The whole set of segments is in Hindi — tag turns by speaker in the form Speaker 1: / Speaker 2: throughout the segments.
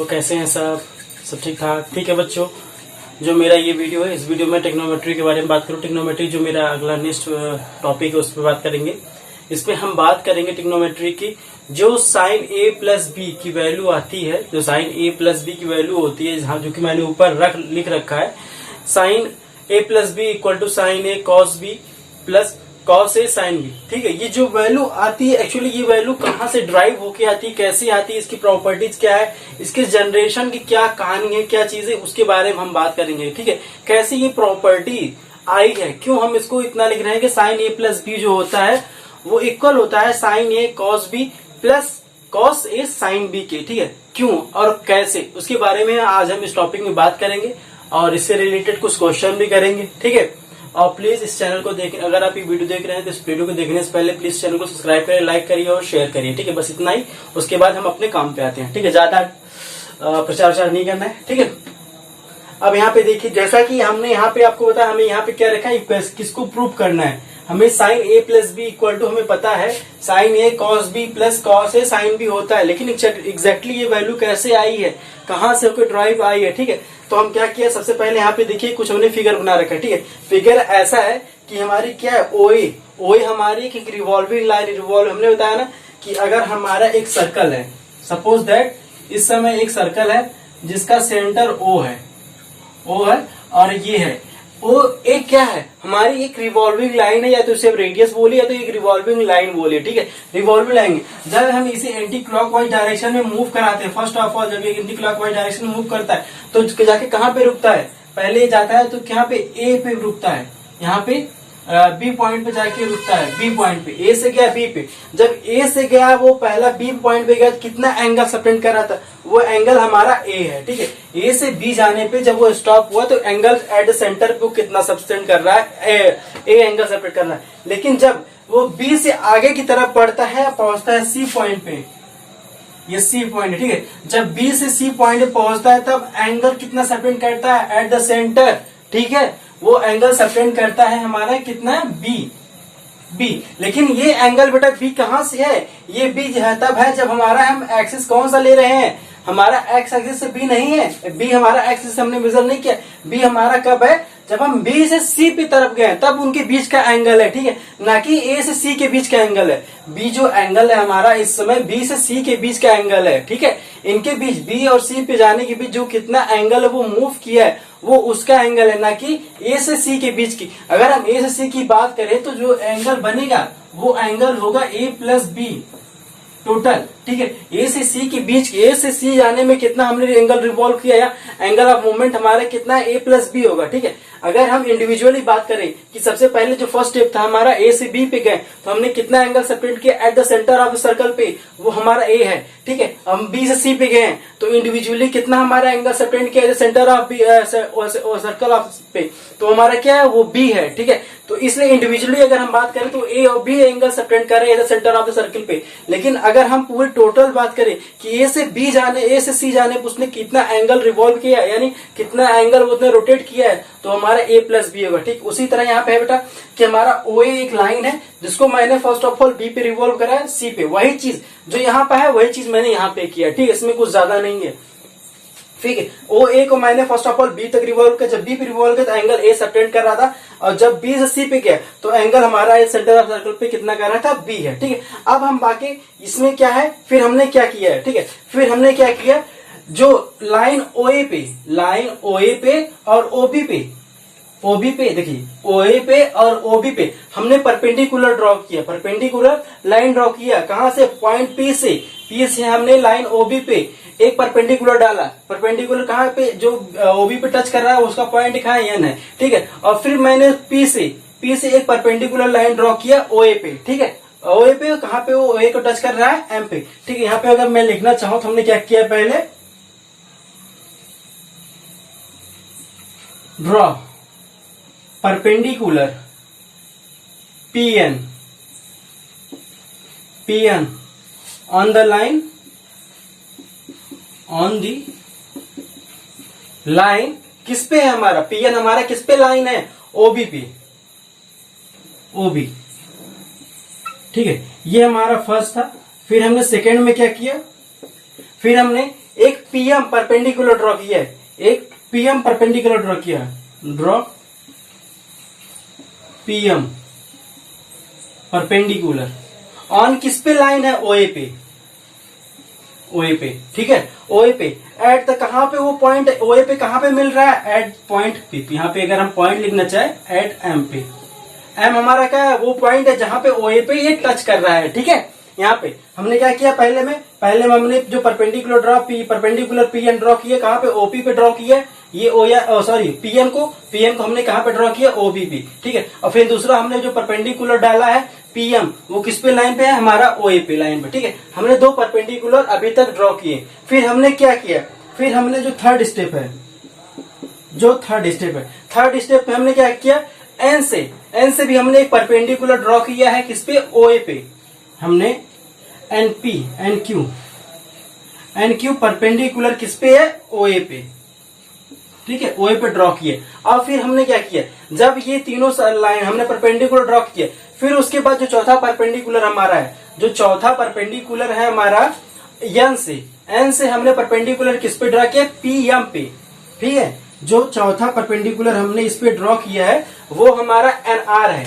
Speaker 1: तो कैसे हैं सब ठीक ठाक? ठीक है बच्चों, जो मेरा ये वीडियो है, इस वीडियो में टेक्नोमेट्री के बारे में बात करूँ। टेक्नोमेट्री जो मेरा अगला नेक्स्ट टॉपिक है उस पर बात करेंगे। इस पे हम बात करेंगे टेक्नोमेट्री की जो साइन ए प्लस बी की वैल्यू आती है, जो साइन ए प्लस बी की वैल्यू होती है, जहाँ जो कि मैंने ऊपर लिख रखा है, sine A plus B equal to sine A cos B plus cos A sine B. ठीक है, ये जो वैल्यू आती है, एक्चुअली ये वैल्यू कहाँ से ड्राइव होके आती है, कैसे आती है, इसकी प्रॉपर्टीज क्या है, इसके जनरेशन की क्या कहानी है, क्या चीजें, उसके बारे में हम बात करेंगे। ठीक है, कैसे ये प्रॉपर्टी आई है, क्यों हम इसको इतना लिख रहे हैं कि साइन ए प्लस बी जो होता है वो इक्वल होता है sine A cos B plus cos A sine B के। ठीक है, क्यों और कैसे, उसके बारे में आज हम इस टॉपिक में बात करेंगे और इससे रिलेटेड कुछ क्वेश्चन भी करेंगे। ठीक है, और प्लीज इस चैनल को देख, अगर आप ये वीडियो देख रहे हैं तो इस वीडियो को देखने से पहले प्लीज चैनल को सब्सक्राइब करें, लाइक करिए और शेयर करिए। ठीक है, बस इतना ही। उसके बाद हम अपने काम पे आते हैं। ठीक है, ज्यादा प्रचार नहीं करना है। ठीक है, अब यहाँ पे देखिए, जैसा कि हमने यहाँ पे आपको बताया, हमें यहाँ पे क्या रखा है, किसको प्रूव करना है। हमें sine A plus B equal to, हमें पता है sine A cos B plus cos A sine B होता है, लेकिन एग्जैक्टली ये वैल्यू कैसे आई है, कहाँ से होकर ड्राइव आई है। ठीक है, तो हम क्या किया, सबसे पहले यहाँ पे देखिए कुछ हमने फिगर बना रखा है। ठीक है, फिगर ऐसा है कि हमारी क्या है, ओए ओए हमारी एक रिवॉल्विंग लाइन, रिवॉल्व हमने बताया ना कि अगर हमारा एक सर्कल है, सपोज दैट इस समय एक सर्कल है जिसका सेंटर ओ है और ये है वो एक क्या है, हमारी एक रिवॉल्विंग लाइन है, या तो इसे रेडियस बोलिए या तो एक रिवॉल्विंग लाइन बोलिए। ठीक है, रिवॉल्विंग लाइन जब हम इसे एंटी क्लॉकवाइज डायरेक्शन में मूव कराते हैं, फर्स्ट ऑफ ऑल जब ये एंटी क्लॉकवाइज डायरेक्शन में मूव करता है तो जाके कहाँ पे रुकता है, पहले जाता है तो यहाँ पे ए पे रुकता है, यहाँ पे बी पॉइंट पे जाके रुकता है, बी पॉइंट पे, ए से गया बी पे, जब ए से गया वो पहला बी पॉइंट पे गया, कितना एंगल सबटेंड कर रहा था, वो एंगल हमारा ए है। ठीक है, ए से बी जाने पे जब वो स्टॉप हुआ तो एंगल एट द सेंटर पे कितना सबटेंड कर रहा है, ए एंगल सबटेंड कर रहा है। लेकिन जब वो बी से आगे की तरफ बढ़ता है, पहुंचता है सी पॉइंट पे, ये सी पॉइंट है। ठीक है, जब बी से सी पॉइंट पे पहुंचता है तब एंगल कितना सबटेंड करता है एट द सेंटर। ठीक है, वो एंगल सबटेंड करता है हमारा कितना, बी। लेकिन ये एंगल बेटा बी कहाँ से है, ये बी तब है जब हमारा हम एक्सिस कौन सा ले रहे हैं, हमारा एक्स एक्सिस से बी नहीं है, बी हमारा एक्सिस हमने मेजर नहीं किया, बी हमारा कब है, जब हम बी से सी की तरफ गए तब उनके बीच का एंगल है। ठीक है, ना कि ए से सी के बीच का एंगल है। बी जो एंगल है हमारा इस समय बी से सी के बीच का एंगल है। ठीक है, इनके बीच बी और सी पे जाने के बीच जो कितना एंगल है वो मूव किया है, वो उसका एंगल है, ना कि ए से सी के बीच की। अगर हम ए से सी की बात करें तो जो एंगल बनेगा वो एंगल होगा ए प्लस बी टोटल। ठीक है, ए से सी के बीच, ए से सी जाने में कितना हमने एंगल रिवॉल्व किया, या एंगल ऑफ मूवमेंट हमारा कितना ए प्लस बी होगा। ठीक है, अगर हम इंडिविजुअली बात करें कि सबसे पहले जो फर्स्ट स्टेप था हमारा ए से बी पे गए तो हमने कितना एंगल सेपरेट किया at the centre of the circle पे, वो हमारा ए है। ठीक है, हम बी से सी पे गए तो इंडिविजुअली कितना हमारा एंगल सेपरेट किया at the centre of circle of पे, तो हमारा क्या है, वो बी है। ठीक है, तो इसलिए इंडिविजुअली अगर हम बात करें तो ए और बी एंगल सेपरेट कर रहे हैं सेंटर ऑफ द सर्कल पे। लेकिन अगर हम पूरे टोटल बात करें कि ए से बी जाने, ए से सी जाने उसने कितना एंगल रिवॉल्व किया, यानी कितना एंगल उसने रोटेट किया है, तो हमारा ए प्लस बी होगा। ठीक, उसी तरह यहाँ पे है बेटा कि हमारा ओ एक लाइन है जिसको मैंने फर्स्ट ऑफ ऑल बी पे रिवॉल्व करा है सी पे, वही चीज जो यहाँ पे है वही चीज मैंने यहाँ पे किया। ठीक है, इसमें कुछ ज्यादा नहीं है। ठीक है, ओ ए को मैंने फर्स्ट ऑफ ऑल बी तक रिवॉल्व किया, जब बी पे रिवॉल्व किया तो एंगल ए सबटेंड कर रहा था, और जब बी से सी पे गया तो एंगल हमारा सेंटर ऑफ सर्कल पे कितना कर रहा था, बी है। ठीक है, अब हम बाकी इसमें क्या है, फिर हमने क्या किया है। ठीक है, फिर हमने क्या किया, जो लाइन ओए पे और ओबी पे देखिए, ओए पे और ओबी पे हमने परपेंडिकुलर ड्रॉ किया, परपेंडिकुलर लाइन ड्रॉ किया, कहां से, पॉइंट पी से हमने लाइन ओबी पे एक परपेंडिकुलर डाला, परपेंडिकुलर कहाँ पे, जो ओबी पे टच कर रहा है उसका पॉइंट कहाँ है, एन है। ठीक है, और फिर मैंने पी से एक परपेंडिकुलर लाइन ड्रॉ किया ओए पे। ठीक है, ओए पे कहाँ पे, वो ओए को टच कर रहा है एम पे। ठीक है, यहाँ पे अगर मैं लिखना चाहूं तो हमने क्या किया, पहले draw perpendicular PN on the line, किस पे है हमारा, पीएन हमारा किस पे लाइन है, ओबी पे, ओबी। ठीक है, ये हमारा फर्स्ट था। फिर हमने सेकेंड में क्या किया, फिर हमने एक पीएम परपेंडिकुलर ड्रॉ किया है, एक पीएम परपेंडिकुलर ड्रॉ किया है, ड्रॉ पीएम परपेंडिकुलर ऑन किस पे लाइन है, ओए पे, ओए पे, ठीक है, ओए पे एट द, कहां पे वो पॉइंट ओए पे कहां पे मिल रहा है, एट पॉइंट पी। यहाँ पे अगर हम पॉइंट लिखना चाहे एट एम पे, एम हमारा क्या है, वो पॉइंट है जहां पे ओए पे ये टच कर रहा है, ठीक है। यहाँ पे हमने क्या किया, पहले में हमने जो perpendicular draw perpendicular PN draw किया, कहां पे, ओपी पे ड्रॉ किया, ये पीएन को हमने कहां पे ड्रॉ किया, ओबी पे, ठीक है। और फिर दूसरा हमने जो परपेंडिकुलर डाला है पीएम, वो किस पे लाइन पे है, हमारा ओए पे लाइन पे, ठीक है। हमने दो परपेंडिकुलर अभी तक ड्रॉ किए। फिर हमने क्या किया, फिर हमने जो थर्ड स्टेप है, थर्ड स्टेप में हमने क्या किया, एन से भी हमने एक परपेंडिकुलर ड्रॉ किया है, किस पे, ओए पे। हमने एन क्यू परपेंडिकुलर किस पे है, ओए पे, ठीक है, ओए पे ड्रॉ किए। और फिर हमने क्या किया, जब ये तीनों लाइन हमने परपेंडिकुलर ड्रॉ किए, फिर उसके बाद जो चौथा परपेंडिकुलर हमारा है, हमारा एन से हमने परपेंडिकुलर किस पे ड्रॉ किया, पीएम पे, ठीक है। जो चौथा परपेंडिकुलर हमने इस पे ड्रॉ किया है वो हमारा एनआर है,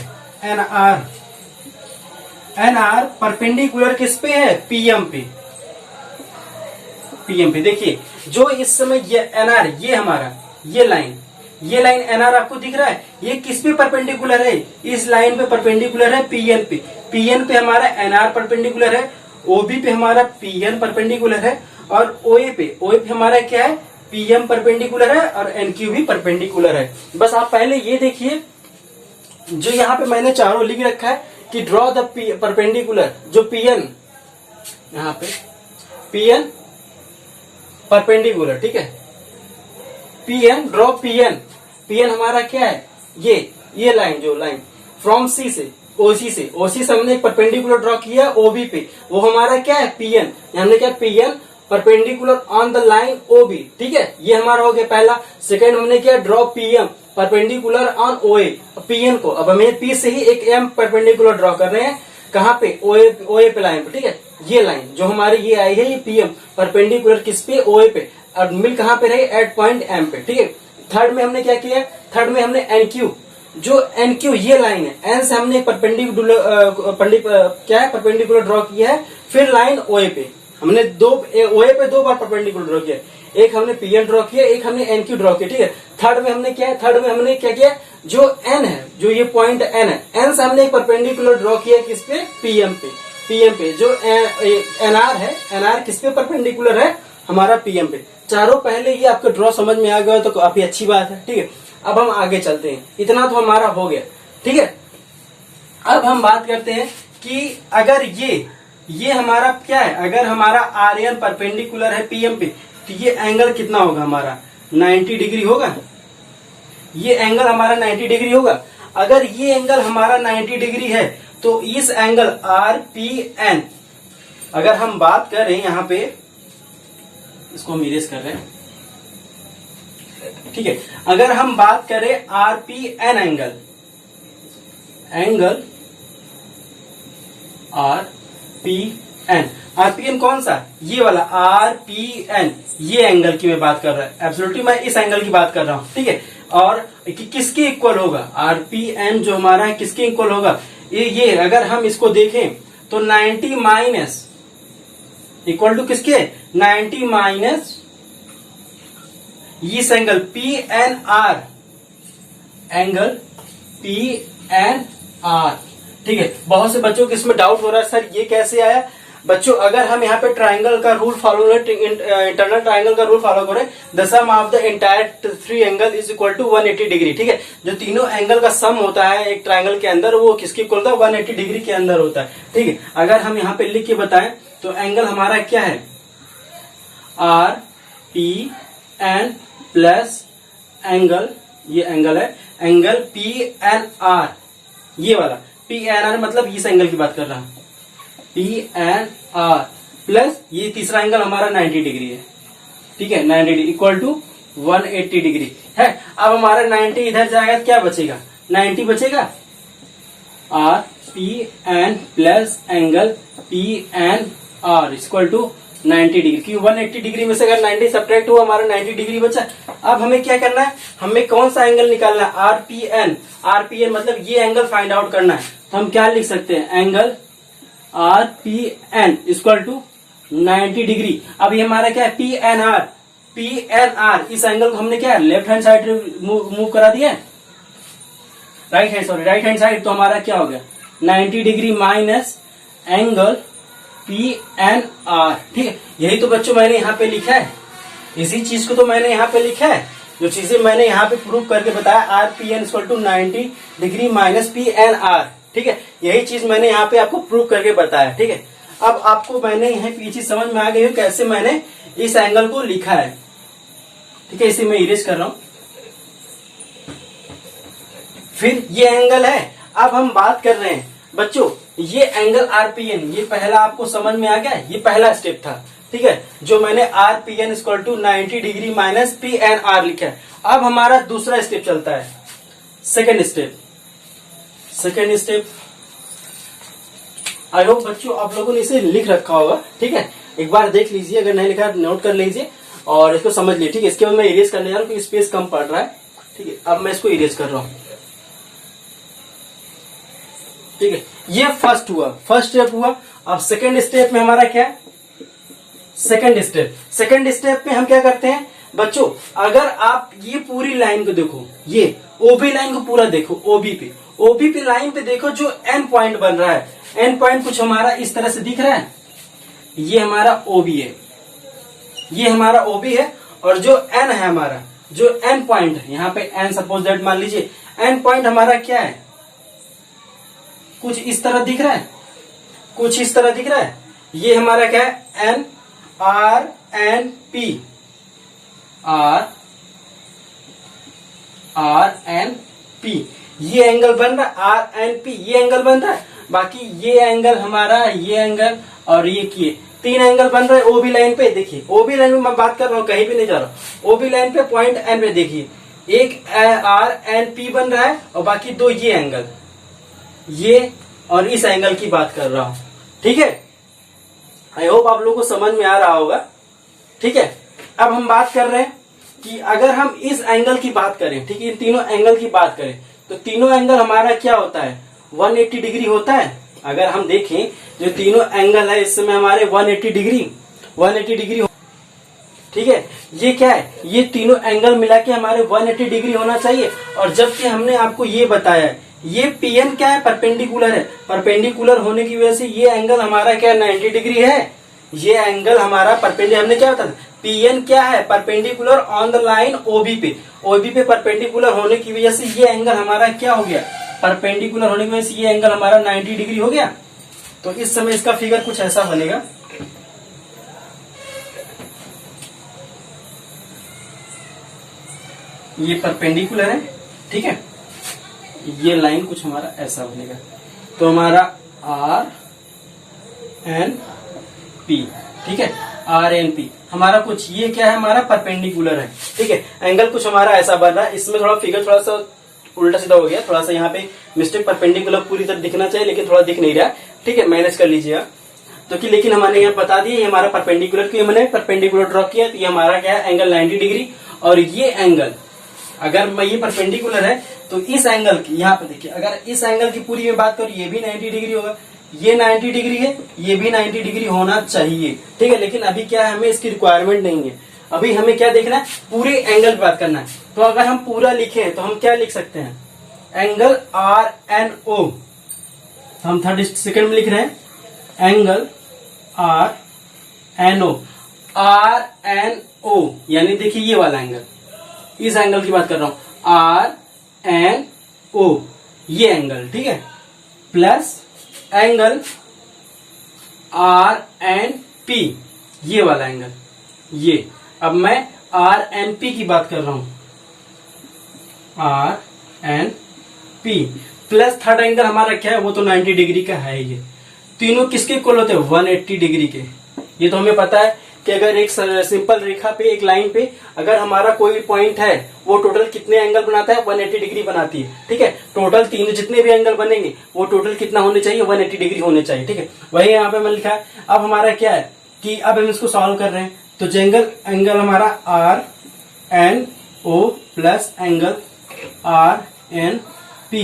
Speaker 1: एनआर परपेंडिकुलर किस पे है, पीएम पे, देखिए जो इस समय ये एनआर, ये हमारा ये लाइन एनआर आपको दिख रहा है, ये किस पे परपेंडिकुलर है, इस लाइन पे परपेंडिकुलर है, पीएन पे हमारा एनआर परपेंडिकुलर है, ओबी पे हमारा पीएन परपेंडिकुलर है, और ओए पे हमारा क्या है, पीएम परपेंडिकुलर है, और एनक्यू भी परपेंडिकुलर है। बस आप पहले ये देखिए, जो यहाँ पे मैंने चारों लिख रखा है कि ड्रॉ द परपेंडिकुलर, जो पीएन, यहाँ पे पीएन परपेंडिकुलर, ठीक है, पीएन ड्रॉ पीएन हमारा क्या है, ये लाइन फ्रॉम सी से ओसी से हमने एक परपेंडिकुलर ड्रॉ किया ओबी पे, वो हमारा क्या है, पीएन। हमने क्या, PN perpendicular on the line OB, ठीक है, ये हमारा हो गया पहला। सेकंड हमने क्या, ड्रॉ पीएम परपेंडिकुलर ऑन ओए, पीएन को अब हमें पी से ही एक एम परपेंडिकुलर ड्रॉ कर रहे हैं, कहां पे, ओए पे लाइन पे, ठीक है। ये लाइन जो हमारी ये आई है, ये पीएम परपेंडिकुलर किस पे, ओए पे, और मिल कहां पे रहे, एट पॉइंट एम पे, ठीक है। थर्ड में हमने क्या किया, थर्ड में हमने एनक्यू, जो एनक्यू ये लाइन है, एन से हमने परपेंडिकुलर ड्रॉ किया है, फिर लाइन ओए पे हमने ओए पे दो बार परपेंडिकुलर ड्रॉ किया, एक हमने पीएन ड्रॉ किया, एक हमने एनक्यू ड्रॉ किया, ठीक है। थर्ड में हमने क्या किया, जो एन है, जो ये पॉइंट एन है, एन से हमने एक परपेंडिकुलर ड्रॉ किया किस पे, पीएम पे, जो एनआर है, एनआर किस पे परपेंडिकुलर है, हमारा पीएम पे। चारों पहले ये आपको ड्रॉ समझ में आ गया तो काफी अच्छी बात है, ठीक है। अब हम आगे चलते हैं, इतना तो हमारा हो गया, ठीक है। अब हम बात करते हैं कि अगर ये हमारा क्या है, अगर हमारा आर एन परपेंडिकुलर है पीएम पे, तो ये एंगल कितना होगा, हमारा 90 डिग्री होगा, ये एंगल हमारा 90 डिग्री होगा। अगर ये एंगल हमारा 90 डिग्री है तो इस एंगल आर पी एन, अगर हम बात करें यहाँ पे, इसको हम इरेज कर रहे हैं, ठीक है। अगर हम बात करें R P N angle R P N कौन सा, ये वाला आर पी एन, ये एंगल की मैं बात कर रहा हूं, एब्सोल्युटली मैं इस एंगल की बात कर रहा हूं, ठीक है। और किसके इक्वल होगा, आर पी एन जो हमारा है किसके इक्वल होगा, ये अगर हम इसको देखें तो 90 माइनस इक्वल टू किसके, 90 माइनस इस angle P N R, angle P N R, ठीक है। बहुत से बच्चों को इसमें डाउट हो रहा है, सर ये कैसे आया। बच्चों अगर हम यहाँ पे ट्राइंगल का रूल फॉलो इंटरनल ट्राइंगल का रूल फॉलो करें, the sum of the entire three angle is equal to 180 degree, ठीक है। जो तीनों एंगल का सम होता है एक ट्राइंगल के अंदर, वो किसके इक्वल होता है, 180 डिग्री के अंदर होता है, ठीक है। अगर हम यहाँ पे लिख के बताएं तो एंगल हमारा क्या है, R P N plus angle, ये एंगल है, एंगल पी एन आर, ये वाला पी एन आर मतलब इस एंगल की बात कर रहा हूं, पी एन आर प्लस ये तीसरा एंगल हमारा 90 डिग्री है, ठीक है, 90 डिग्री इक्वल टू 180 डिग्री है। अब हमारा 90 इधर जाएगा तो क्या बचेगा, 90 बचेगा, R P N plus angle P N R equal to 90 degree, क्योंकि 180 डिग्री में से अगर 90 सब्ट्रैक्ट हुआ हमारा 90 डिग्री बचा। अब हमें क्या करना है, हमें कौन सा एंगल निकालना है, आरपीएन। आरपीएन मतलब ये एंगल फाइंड आउट करना है। तो हम क्या लिख सकते हैं, angle RPN equal to 90 degree. अब ये हमारा क्या है, पीएनआर। पीएनआर इस एंगल को हमने क्या लेफ्ट हैंड साइड मूव करा दिया, राइट हैंड साइड। तो हमारा क्या हो गया 90 डिग्री माइनस एंगल पीएनआर। ठीक है, यही तो बच्चों मैंने यहाँ पे लिखा है, इसी चीज को तो मैंने यहाँ पे लिखा है, जो चीजें मैंने यहाँ पे प्रूव करके बताया, RPN equal to 90 degree minus PNR. ठीक है, यही चीज मैंने यहाँ पे आपको प्रूव करके बताया। ठीक है, अब आपको मैंने यहाँ ये चीज समझ में आ गई है कैसे मैंने इस एंगल को लिखा है। ठीक है, इसे मैं इरेज कर रहा हूं। फिर ये एंगल है, अब हम बात कर रहे हैं बच्चों, ये एंगल आरपीएन, ये पहला आपको समझ में आ गया, ये पहला स्टेप था। ठीक है, जो मैंने RPN equal to 90 degree minus PNR लिखा है। अब हमारा दूसरा स्टेप चलता है, सेकेंड स्टेप। आई होप बच्चों आप लोगों ने इसे लिख रखा होगा। ठीक है, एक बार देख लीजिए, अगर नहीं लिखा नोट कर लीजिए और इसको समझ लीजिए। ठीक है, इसके बाद मैं इरेज करने जा रहा हूँ क्योंकि स्पेस कम पड़ रहा है। ठीक है, अब मैं इसको इरेज कर रहा हूँ। ठीक है, ये फर्स्ट स्टेप हुआ। अब सेकंड स्टेप में हमारा क्या है, सेकंड स्टेप में हम क्या करते हैं बच्चों, अगर आप ये पूरी लाइन को देखो, ये ओबी लाइन को पूरा देखो, ओबी पे लाइन पे देखो, जो एन पॉइंट बन रहा है, एन पॉइंट कुछ हमारा इस तरह से दिख रहा है, ये हमारा ओबी है, ये हमारा ओबी है। और जो एन है हमारा, जो एन पॉइंट है, यहाँ पे एन सपोज दैट मान लीजिए, एन पॉइंट हमारा क्या है, कुछ इस तरह दिख रहा है, ये हमारा क्या है, N R N P, R N P, ये एंगल बन रहा है, आर एन पी ये एंगल बन रहा है। बाकी ये एंगल हमारा, ये एंगल और ये किए, तीन एंगल बन रहे हैं ओबी लाइन पे। देखिए ओबी लाइन में मैं बात कर रहा हूँ, कहीं भी नहीं जा रहा हूँ। ओबी लाइन पे पॉइंट एन पे देखिए, एक आर एन पी बन रहा है और बाकी दो ये एंगल, ये और इस एंगल की बात कर रहा हूं। ठीक है, आई होप आप लोगों को समझ में आ रहा होगा। ठीक है, अब हम बात कर रहे हैं कि अगर हम इस एंगल की बात करें, ठीक है, इन तीनों एंगल की बात करें, तो तीनों एंगल हमारा क्या होता है, 180 डिग्री होता है। अगर हम देखें जो तीनों एंगल है इसमें हमारे 180 डिग्री। ठीक है, ये क्या है, ये तीनों एंगल मिला के हमारे 180 डिग्री होना चाहिए। और जबकि हमने आपको ये बताया है, ये पीएन क्या है, परपेंडिकुलर है, परपेंडिकुलर होने की वजह से ये एंगल हमारा क्या 90 डिग्री है। ये एंगल हमारा परपेंडिकुलर, हमने क्या बताया, पीएन क्या है, परपेंडिकुलर ऑन द लाइन ओबी पे परपेंडिकुलर होने की वजह से ये एंगल हमारा क्या हो गया, परपेंडिकुलर होने की वजह से ये एंगल हमारा 90 डिग्री हो गया। तो इस समय इसका फिगर कुछ ऐसा बनेगा, ये परपेंडिकुलर है। ठीक है, ये लाइन कुछ हमारा ऐसा बनेगा। तो हमारा आर एन पी, ठीक है, आर एन पी हमारा कुछ ये क्या है, हमारा परपेंडिकुलर है। ठीक है, एंगल कुछ हमारा ऐसा बन रहा है। इसमें थोड़ा फिगर थोड़ा सा उल्टा सीधा हो गया, थोड़ा सा यहाँ पे मिस्टेक, परपेंडिकुलर पूरी तरह दिखना चाहिए लेकिन थोड़ा दिख नहीं रहा। ठीक है, मैनेज कर लीजिएगा। तो कि लेकिन हमारे यहाँ बता दिए ये हमारा परपेंडिकुलर, क्योंकि मैंने परपेंडिकुलर ड्रॉ किया, तो ये हमारा क्या है, एंगल 90 डिग्री। और ये एंगल अगर मैं ये परपेंडिकुलर है तो इस एंगल की, यहाँ पे देखिए, अगर इस एंगल की पूरी में बात करूं, ये भी 90 डिग्री होगा, ये 90 डिग्री है, ये भी 90 डिग्री होना चाहिए। ठीक है, लेकिन अभी क्या है, हमें इसकी रिक्वायरमेंट नहीं है। अभी हमें क्या देखना है, पूरे एंगल की बात करना है। तो अगर हम पूरा लिखे तो हम क्या लिख सकते हैं, एंगल आर एन ओ, हम थर्ड सेकेंड में लिख रहे हैं, angle R N O, R N O यानी देखिए ये वाला एंगल, इस एंगल की बात कर रहा हूं, आर एन ओ ये एंगल। ठीक है, plus angle R N P ये वाला एंगल, ये। अब मैं आर एन पी की बात कर रहा हूं, R N P plus third angle हमारा क्या है, वो तो 90 डिग्री का है। ये तीनों किसके इक्वल होते हैं, 180 डिग्री के। ये तो हमें पता है कि अगर एक सिंपल रेखा पे, एक लाइन पे अगर हमारा कोई पॉइंट है, वो टोटल कितने एंगल बनाता है, 180 डिग्री बनाती है। ठीक है, टोटल तीन जितने भी एंगल बनेंगे वो टोटल कितना होने चाहिए, 180 डिग्री होने चाहिए। ठीक है, वही यहाँ पे मैंने लिखा है। अब हमारा क्या है, कि अब हम इसको सॉल्व कर रहे हैं, तो एंगल हमारा R N O plus angle R N P,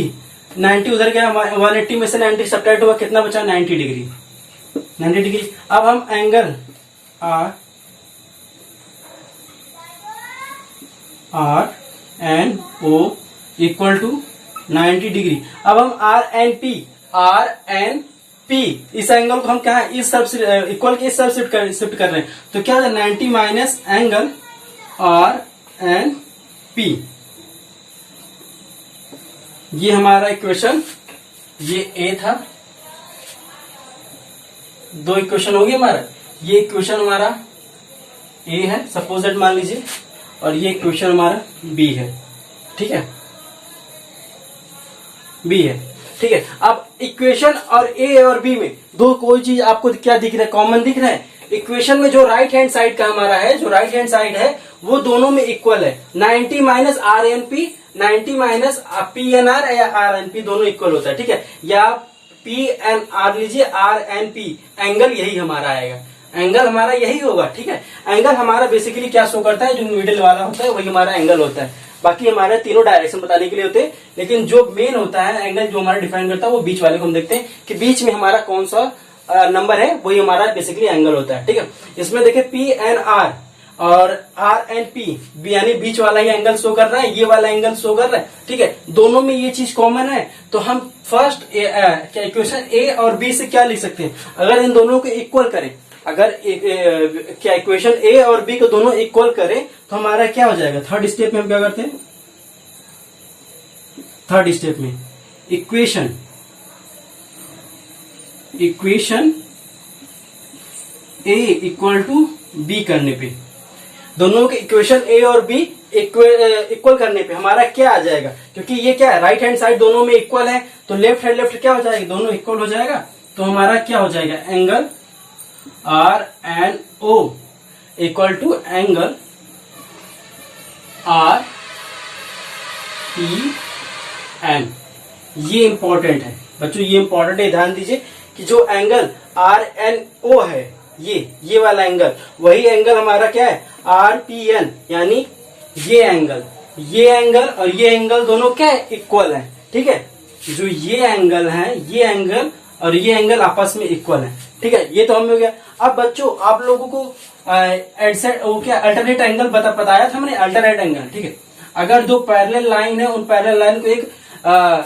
Speaker 1: 90 उधर गया, 180 में से 90 सब्ट्रैक्ट हुआ, कितना बचा 90 डिग्री, 90 डिग्री। अब हम angle R N O equal to 90 degree. अब हम आर एन पी इस एंगल को हम क्या है इस तरफ इक्वल के इस तरफ शिफ्ट कर रहे हैं, तो क्या होगा 90 minus angle R N P. ये हमारा इक्वेशन, ये ए था, 2 इक्वेशन हो गए हमारा। ये इक्वेशन हमारा ए है सपोज दैट मान लीजिए, और ये इक्वेशन हमारा बी है, ठीक है, बी है, ठीक है। अब इक्वेशन और ए और बी में दो कोई चीज आपको क्या दिख रहा है, कॉमन दिख रहा है। इक्वेशन में जो राइट हैंड साइड का हमारा है, जो राइट हैंड साइड है वो दोनों में इक्वल है, 90 minus R N P, 90 minus P N R या आर एन पी दोनों इक्वल होता है, ठीक है। या पी एन आर लीजिए, आर एन पी, एंगल यही हमारा आएगा, एंगल हमारा यही होगा, ठीक है। एंगल हमारा बेसिकली क्या शो करता है, जो मिडिल वाला होता है वही हमारा एंगल होता है। बाकी हमारे तीनों डायरेक्शन बताने के लिए होते हैं, लेकिन जो मेन होता है एंगल जो हमारा डिफाइन करता है वो बीच वाले को हम देखते हैं कि बीच में हमारा कौन सा नंबर है, वही हमारा बेसिकली एंगल होता है, ठीक है। इसमें देखिए पी एन आर और आर एन पी यानी बीच वाला ही एंगल शो कर रहा है, ये वाला एंगल शो कर रहा है, ठीक है। दोनों में ये चीज कॉमन है, तो हम फर्स्ट क्या इक्वेशन ए और बी से क्या लिख सकते हैं, अगर इन दोनों को इक्वल करें, अगर क्या इक्वेशन ए और बी को दोनों इक्वल करें तो हमारा क्या हो जाएगा। थर्ड स्टेप में हम क्या करते हैं, थर्ड स्टेप में equation A equal to B करने पे, दोनों के इक्वेशन ए और बी इक्वल करने पे हमारा क्या आ जाएगा, क्योंकि ये क्या है राइट हैंड साइड दोनों में इक्वल है, तो लेफ्ट हैंड लेफ्ट क्या हो जाएगा, दोनों इक्वल हो जाएगा, तो हमारा क्या हो जाएगा angle R N O equal to angle R P N. ये इंपॉर्टेंट है बच्चों, ये इंपॉर्टेंट है, ध्यान दीजिए कि जो एंगल आर एन ओ है, ये वाला एंगल, वही एंगल हमारा क्या है आर पी एन, यानी ये एंगल और ये एंगल दोनों क्या है इक्वल है, ठीक है। जो ये एंगल है, ये एंगल और ये एंगल आपस में इक्वल है, ठीक है। ये तो हमें हो गया। अब बच्चों आप लोगों को अल्टरनेट एंगल बताया था हमने, अल्टरनेट एंगल, ठीक है। अगर दो पैरेलल लाइन है, उन पैरेलल लाइन को एक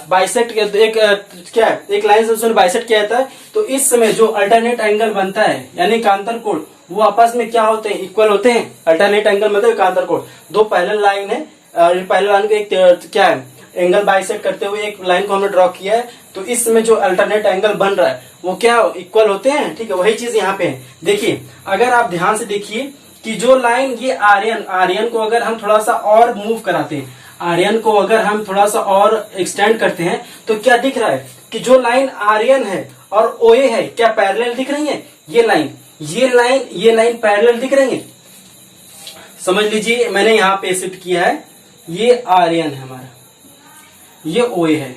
Speaker 1: बाइसेक्ट एक लाइन से उसने बाइसेक्ट किया था, तो इस समय जो अल्टरनेट एंगल बनता है यानी कांतर कोण, वो आपस में क्या होते हैं इक्वल होते हैं। अल्टरनेट एंगल मतलब कांतर कोण, दो पैरेलल लाइन है, पैरेलल लाइन को एक क्या है एंगल बाइसेक्ट करते हुए एक लाइन को हमने ड्रॉ किया है, तो इस समय जो अल्टरनेट एंगल बन रहा है वो क्या इक्वल होते हैं, ठीक है। वही चीज यहाँ पे है। देखिए अगर आप ध्यान से देखिए कि जो लाइन ये आर्यन को अगर हम थोड़ा सा और मूव कराते हैं, आर्यन को अगर हम थोड़ा सा और एक्सटेंड करते हैं, तो क्या दिख रहा है कि जो लाइन आर्यन है और ओए है क्या पैरेलल दिख रही है। ये लाइन पैरेलल दिख रही है। समझ लीजिए मैंने यहाँ पे शिफ्ट किया है, ये आर्यन है हमारा, ये ओए है,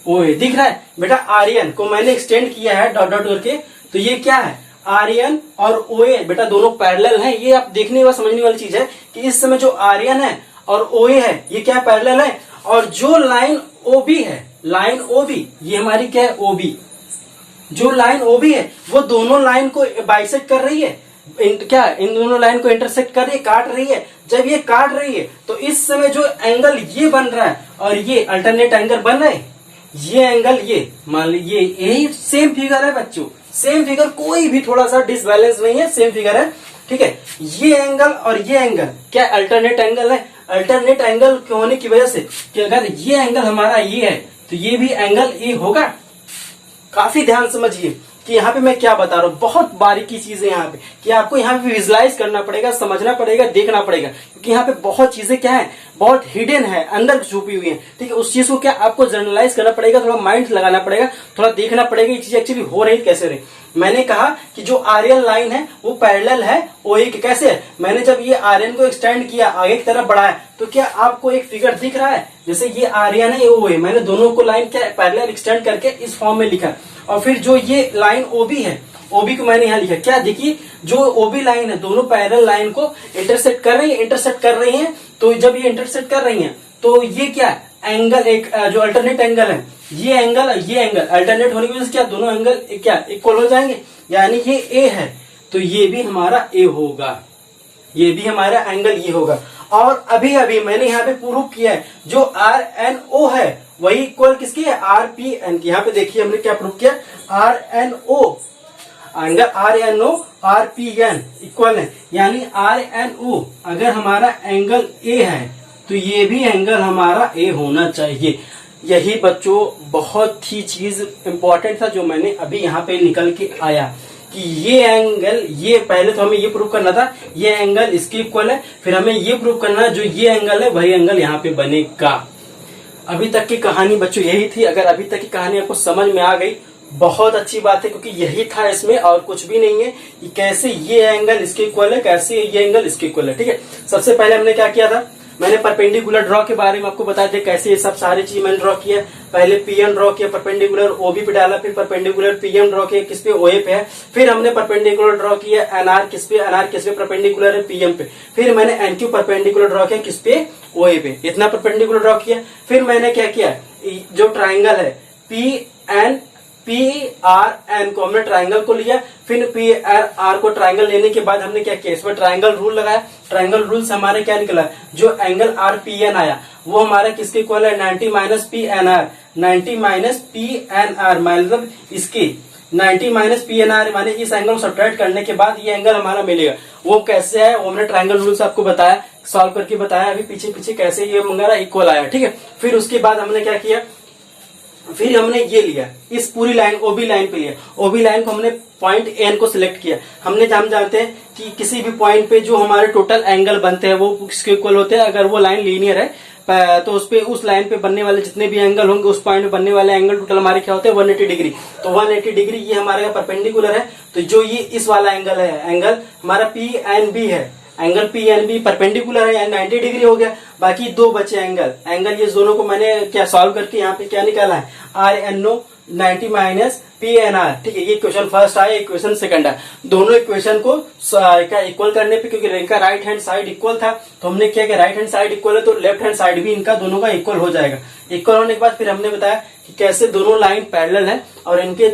Speaker 1: ओए दिख रहा है बेटा। आर्यन को मैंने एक्सटेंड किया है डॉट डॉट करके, तो ये क्या है आर्यन और ओए बेटा दोनों पैरेलल हैं। ये आप देखने व समझने वाली चीज है कि इस समय जो आर्यन है और ओए है ये क्या पैरेलल है, और जो लाइन ओबी है, लाइन ओबी ये हमारी क्या है ओबी, जो लाइन ओबी है वो दोनों लाइन को बाइसेक्ट कर रही है, इन दोनों लाइन को इंटरसेक्ट कर रही है, काट रही है। जब ये काट रही है तो इस समय जो एंगल ये बन रहा है और ये अल्टरनेट एंगल बन रहा है, ये एंगल ये मान लीजिए यही सेम फिगर है बच्चों, सेम फिगर, कोई भी थोड़ा सा डिसबैलेंस नहीं है, सेम फिगर है, ठीक है। ये एंगल और ये एंगल क्या अल्टरनेट एंगल है। अल्टरनेट एंगल होने की वजह से कि अगर ये एंगल हमारा ये है तो ये भी एंगल ये होगा। काफी ध्यान समझिए कि यहाँ पे मैं क्या बता रहा हूँ, बहुत बारीकी चीज है यहाँ पे कि आपको यहाँ पे विजुलाइज करना पड़ेगा, समझना पड़ेगा, देखना पड़ेगा, क्योंकि यहाँ पे बहुत चीजें क्या है बहुत हिडन है, अंदर छुपी हुई है, ठीक है। उस चीज को क्या आपको जर्नलाइज करना पड़ेगा, थोड़ा माइंड लगाना पड़ेगा, थोड़ा देखना पड़ेगा ये चीज एक्चुअली हो रही कैसे रही। मैंने कहा कि जो आर्यन लाइन है वो पैरेलल है ओए के, कैसे है, मैंने जब ये आर्यन को एक्सटेंड किया आगे की तरफ बढ़ाया तो क्या आपको एक फिगर दिख रहा है, जैसे ये आर्यन है ये ओए, मैंने दोनों को लाइन क्या पैरेलल एक्सटेंड करके इस फॉर्म में लिखा, और फिर जो ये लाइन ओबी है ओबी को मैंने यहाँ लिखा, क्या देखिए जो ओबी लाइन है दोनों पैरेलल लाइन को इंटरसेक्ट कर रही है। तो जब ये इंटरसेक्ट कर रही है तो ये क्या एंगल, एक जो अल्टरनेट एंगल है, ये एंगल अल्टरनेट होने की वजह से क्या दोनों एंगल क्या इक्वल हो जाएंगे, यानी ये ए है तो ये भी हमारा ए होगा, ये भी हमारा एंगल ये होगा। और अभी अभी मैंने यहाँ पे प्रूव किया है जो आर एन ओ है वही इक्वल किसकी है, आर पी एन की। यहाँ पे देखिए हमने क्या प्रूव किया, R N O angle R N O R P N equal है, यानी आर एन ओ अगर हमारा एंगल ए है तो ये भी एंगल हमारा ए होना चाहिए। यही बच्चों बहुत ही चीज इंपॉर्टेंट था जो मैंने अभी यहाँ पे निकल के आया कि ये एंगल, ये पहले तो हमें ये प्रूव करना था ये एंगल इसके इक्वल है, फिर हमें ये प्रूव करना है जो ये एंगल है वही एंगल यहाँ पे बनेगा। अभी तक की कहानी बच्चों यही थी। अगर अभी तक की कहानी आपको समझ में आ गई बहुत अच्छी बात है, क्योंकि यही था इसमें और कुछ भी नहीं है कि कैसे ये एंगल इसके इक्वल है, कैसे ये एंगल इसके इक्वल है। ठीक है, सबसे पहले हमने क्या किया था, मैंने परपेंडिकुलर ड्रॉ के बारे में आपको बता दिया कैसे ये सब सारी चीज मैंने ड्रॉ किया। पहले पीएम ड्रॉ किया, परपेंडिकुलर ओबी पे डाला, फिर परपेंडिकुलर पीएम ड्रॉ किया किस पे, ओए पे है। फिर हमने परपेंडिकुलर ड्रॉ किया एनआर किस पे परपेंडिकुलर है पीएम पे। फिर मैंने एनक्यू परपेंडिकुलर ड्रॉ किया किस पे, ओए पे। इतना परपेंडिकुलर ड्रॉ किया। फिर मैंने क्या किया, जो ट्राइंगल है पी आर एन को हमने ट्राइंगल को लिया, फिर पी आर को ट्राइंगल लेने के बाद हमने क्या किया, इसमें ट्राइंगल रूल लगाया। ट्राइंगल रूल से हमारे क्या निकला, जो एंगल आर पी एन आया वो हमारा किसके इक्वल है, 90 minus P N R. 90 minus P N R मतलब इसकी 90 माइनस पी एन आर माने इस एंगल को सब्ट्रैक्ट करने के बाद ये एंगल हमारा मिलेगा। वो कैसे है वो हमने ट्राइंगल रूल से आपको बताया, सॉल्व करके बताया अभी पीछे पीछे कैसे ये हमारा इक्वल आया। ठीक है, फिर उसके बाद हमने क्या किया, फिर हमने ये लिया इस पूरी लाइन ओबी लाइन पे लिया। ओबी लाइन को हमने पॉइंट एन को सिलेक्ट किया। हम जानते हैं कि किसी भी पॉइंट पे जो हमारे टोटल एंगल बनते हैं वो किसके इक्वल होते हैं। अगर वो लाइन लीनियर है तो उस लाइन पे बनने वाले जितने भी एंगल होंगे उस पॉइंट पे बनने वाले एंगल टोटल हमारे क्या होते हैं 180 डिग्री। तो 180 डिग्री ये हमारे परपेंडिकुलर है। तो जो ये इस वाला एंगल है, एंगल हमारा पी एन बी है, angle P N B perpendicular है 90 डिग्री हो गया। बाकी दो बचे एंगल ये दोनों को मैंने क्या सॉल्व करके यहाँ पे क्या निकाला है, R N O 90 minus P N R. ठीक है, ये इक्वेशन फर्स्ट आया, इक्वेशन सेकंड है। दोनों इक्वेशन को इक्वल करने पे, क्योंकि इनका राइट हैंड साइड इक्वल था तो हमने क्या किया, राइट हैंड साइड इक्वल है तो लेफ्ट हैंड साइड भी इनका दोनों का इक्वल हो जाएगा। इक्वल होने के बाद फिर हमने बताया कि कैसे दोनों लाइन पैरेलल है और इनके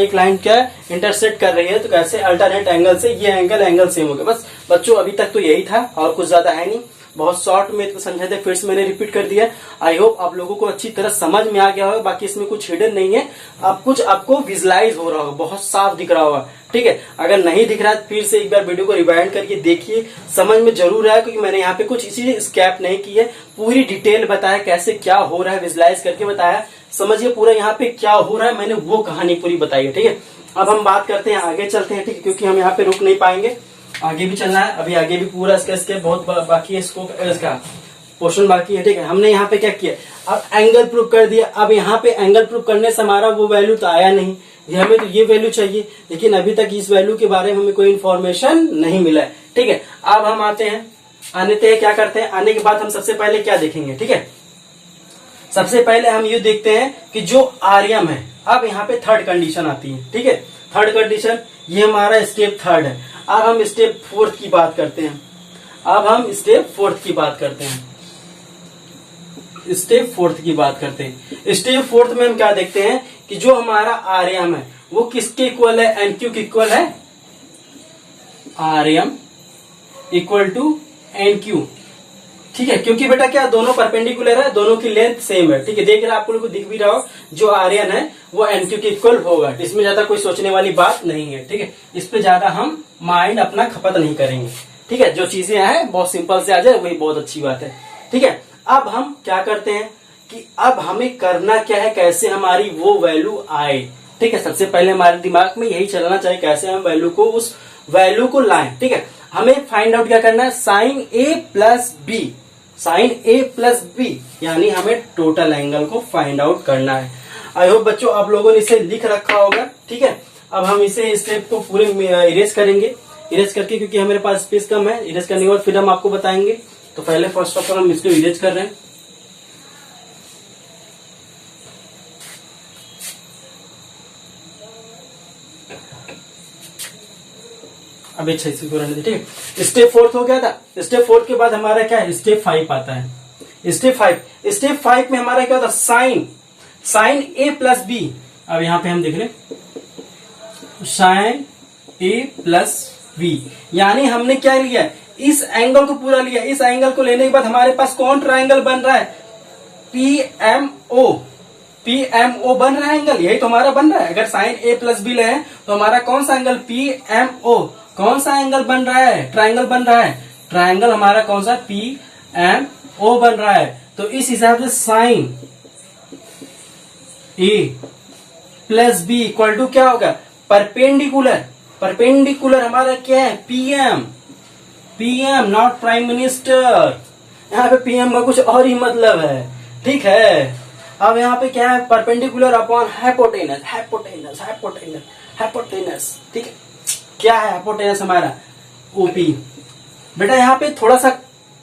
Speaker 1: एक लाइन क्या इंटरसेक्ट कर रही है, तो कैसे अल्टरनेट एंगल से ये एंगल सेम हो गया। बस बच्चों अभी तक तो यही था और कुछ ज्यादा है नहीं, बहुत शॉर्ट में तो समझा थे, फिर से मैंने रिपीट कर दिया। आई होप आप लोगों को अच्छी तरह समझ में आ गया होगा। बाकी इसमें कुछ हिडन नहीं है, अब कुछ आपको विजुलाइज हो रहा होगा, बहुत साफ दिख रहा होगा। ठीक है, अगर नहीं दिख रहा फिर से एक बार वीडियो को रिवाइंड करके देखिए, समझ में जरूर आया, क्योंकि मैंने यहाँ पे कुछ इसी स्कैप नहीं की है, पूरी डिटेल बताया कैसे क्या हो रहा है, विजुलाइज करके बताया। समझिए पूरा यहाँ पे क्या हो रहा है, मैंने वो कहानी पूरी बताई है। ठीक है, अब हम बात करते हैं, आगे चलते हैं। ठीक है, क्योंकि हम यहाँ पे रुक नहीं पाएंगे, आगे भी चलना है। अभी आगे भी पूरा इसके बहुत बाकी है, इसका पोर्शन बाकी है। ठीक है, हमने यहाँ पे क्या किया, अब एंगल प्रूव कर दिया। अब यहाँ पे एंगल प्रूव करने से हमारा वो वैल्यू तो आया नहीं, ये हमें तो ये वैल्यू चाहिए, लेकिन अभी तक इस वैल्यू के बारे में हमें कोई इन्फॉर्मेशन नहीं मिला है। ठीक है, अब हम आते हैं क्या करते हैं, आने के बाद हम सबसे पहले क्या देखेंगे। ठीक है, सबसे पहले हम ये देखते हैं कि जो आर्यम है, अब यहाँ पे थर्ड कंडीशन आती है। ठीक है, थर्ड कंडीशन ये हमारा स्टेप थर्ड है। अब हम स्टेप फोर्थ की बात करते हैं। स्टेप फोर्थ में हम क्या देखते हैं कि जो हमारा आर्यम है वो किसके इक्वल है, एनक्यू के इक्वल है। आर्यम इक्वल टू एनक्यू। ठीक है, क्योंकि बेटा क्या दोनों परपेंडिकुलर है, दोनों की लेंथ सेम है। ठीक है, देख रहे आप लोगों को दिख भी रहा हो, जो आर्यन है वो एनक्यू के इक्वल होगा। इसमें ज्यादा कोई सोचने वाली बात नहीं है। ठीक है, इस पे ज्यादा हम माइंड अपना खपत नहीं करेंगे। ठीक है, जो चीजें हैं बहुत सिंपल से आ जाए वही बहुत अच्छी बात है। ठीक है, अब हम क्या करते हैं कि अब हमें करना क्या है, कैसे हमारी वो वैल्यू आए। ठीक है, सबसे पहले हमारे दिमाग में यही चलना चाहिए कैसे हम उस वैल्यू को लाएं। ठीक है, हमें फाइंड आउट क्या करना है, साइन ए प्लस बी, यानी हमें टोटल एंगल को फाइंड आउट करना है। आई होप बच्चों आप लोगों ने इसे लिख रखा होगा। ठीक है, अब हम इसे स्टेप को पूरे इरेज करेंगे, इरेज करके, क्योंकि हमारे पास स्पेस कम है, इरेज करने के बाद फिर हम आपको बताएंगे। तो पहले फर्स्ट ऑफ ऑल हम इसको इरेज कर रहे हैं। अब अच्छा इसी को रहने दे, ठीक है। स्टेप 4 हो गया था। स्टेप 4 के बाद हमारा क्या है, स्टेप 5 आता है। स्टेप 5 में हमारा क्या होता है, साइन ए प्लस बी। अब यहां पे हम देख रहे साइन ए प्लस बी, यानी हमने क्या लिया, इस एंगल को पूरा लिया। इस एंगल को लेने के बाद हमारे पास कौन ट्राइंगल बन रहा है, पीएमओ बन रहा है एंगल, यही तो हमारा बन रहा है। अगर साइन ए प्लस बी ले तो हमारा कौन सा एंगल, पीएमओ, कौन सा एंगल बन रहा है, ट्राइंगल बन रहा है। ट्राइंगल हमारा कौन सा, पीएमओ बन रहा है। तो इस हिसाब से sine A plus B equal to क्या होगा, परपेंडिकुलर हमारा क्या है, पीएम नॉट प्राइम मिनिस्टर। यहाँ पे पीएम का कुछ और ही मतलब है, ठीक है। अब यहाँ पे क्या है, परपेंडिकुलर अपॉन हाइपोटेनस, ठीक है। क्या है हाइपोटेनस हमारा, ओपी। बेटा यहाँ पे थोड़ा सा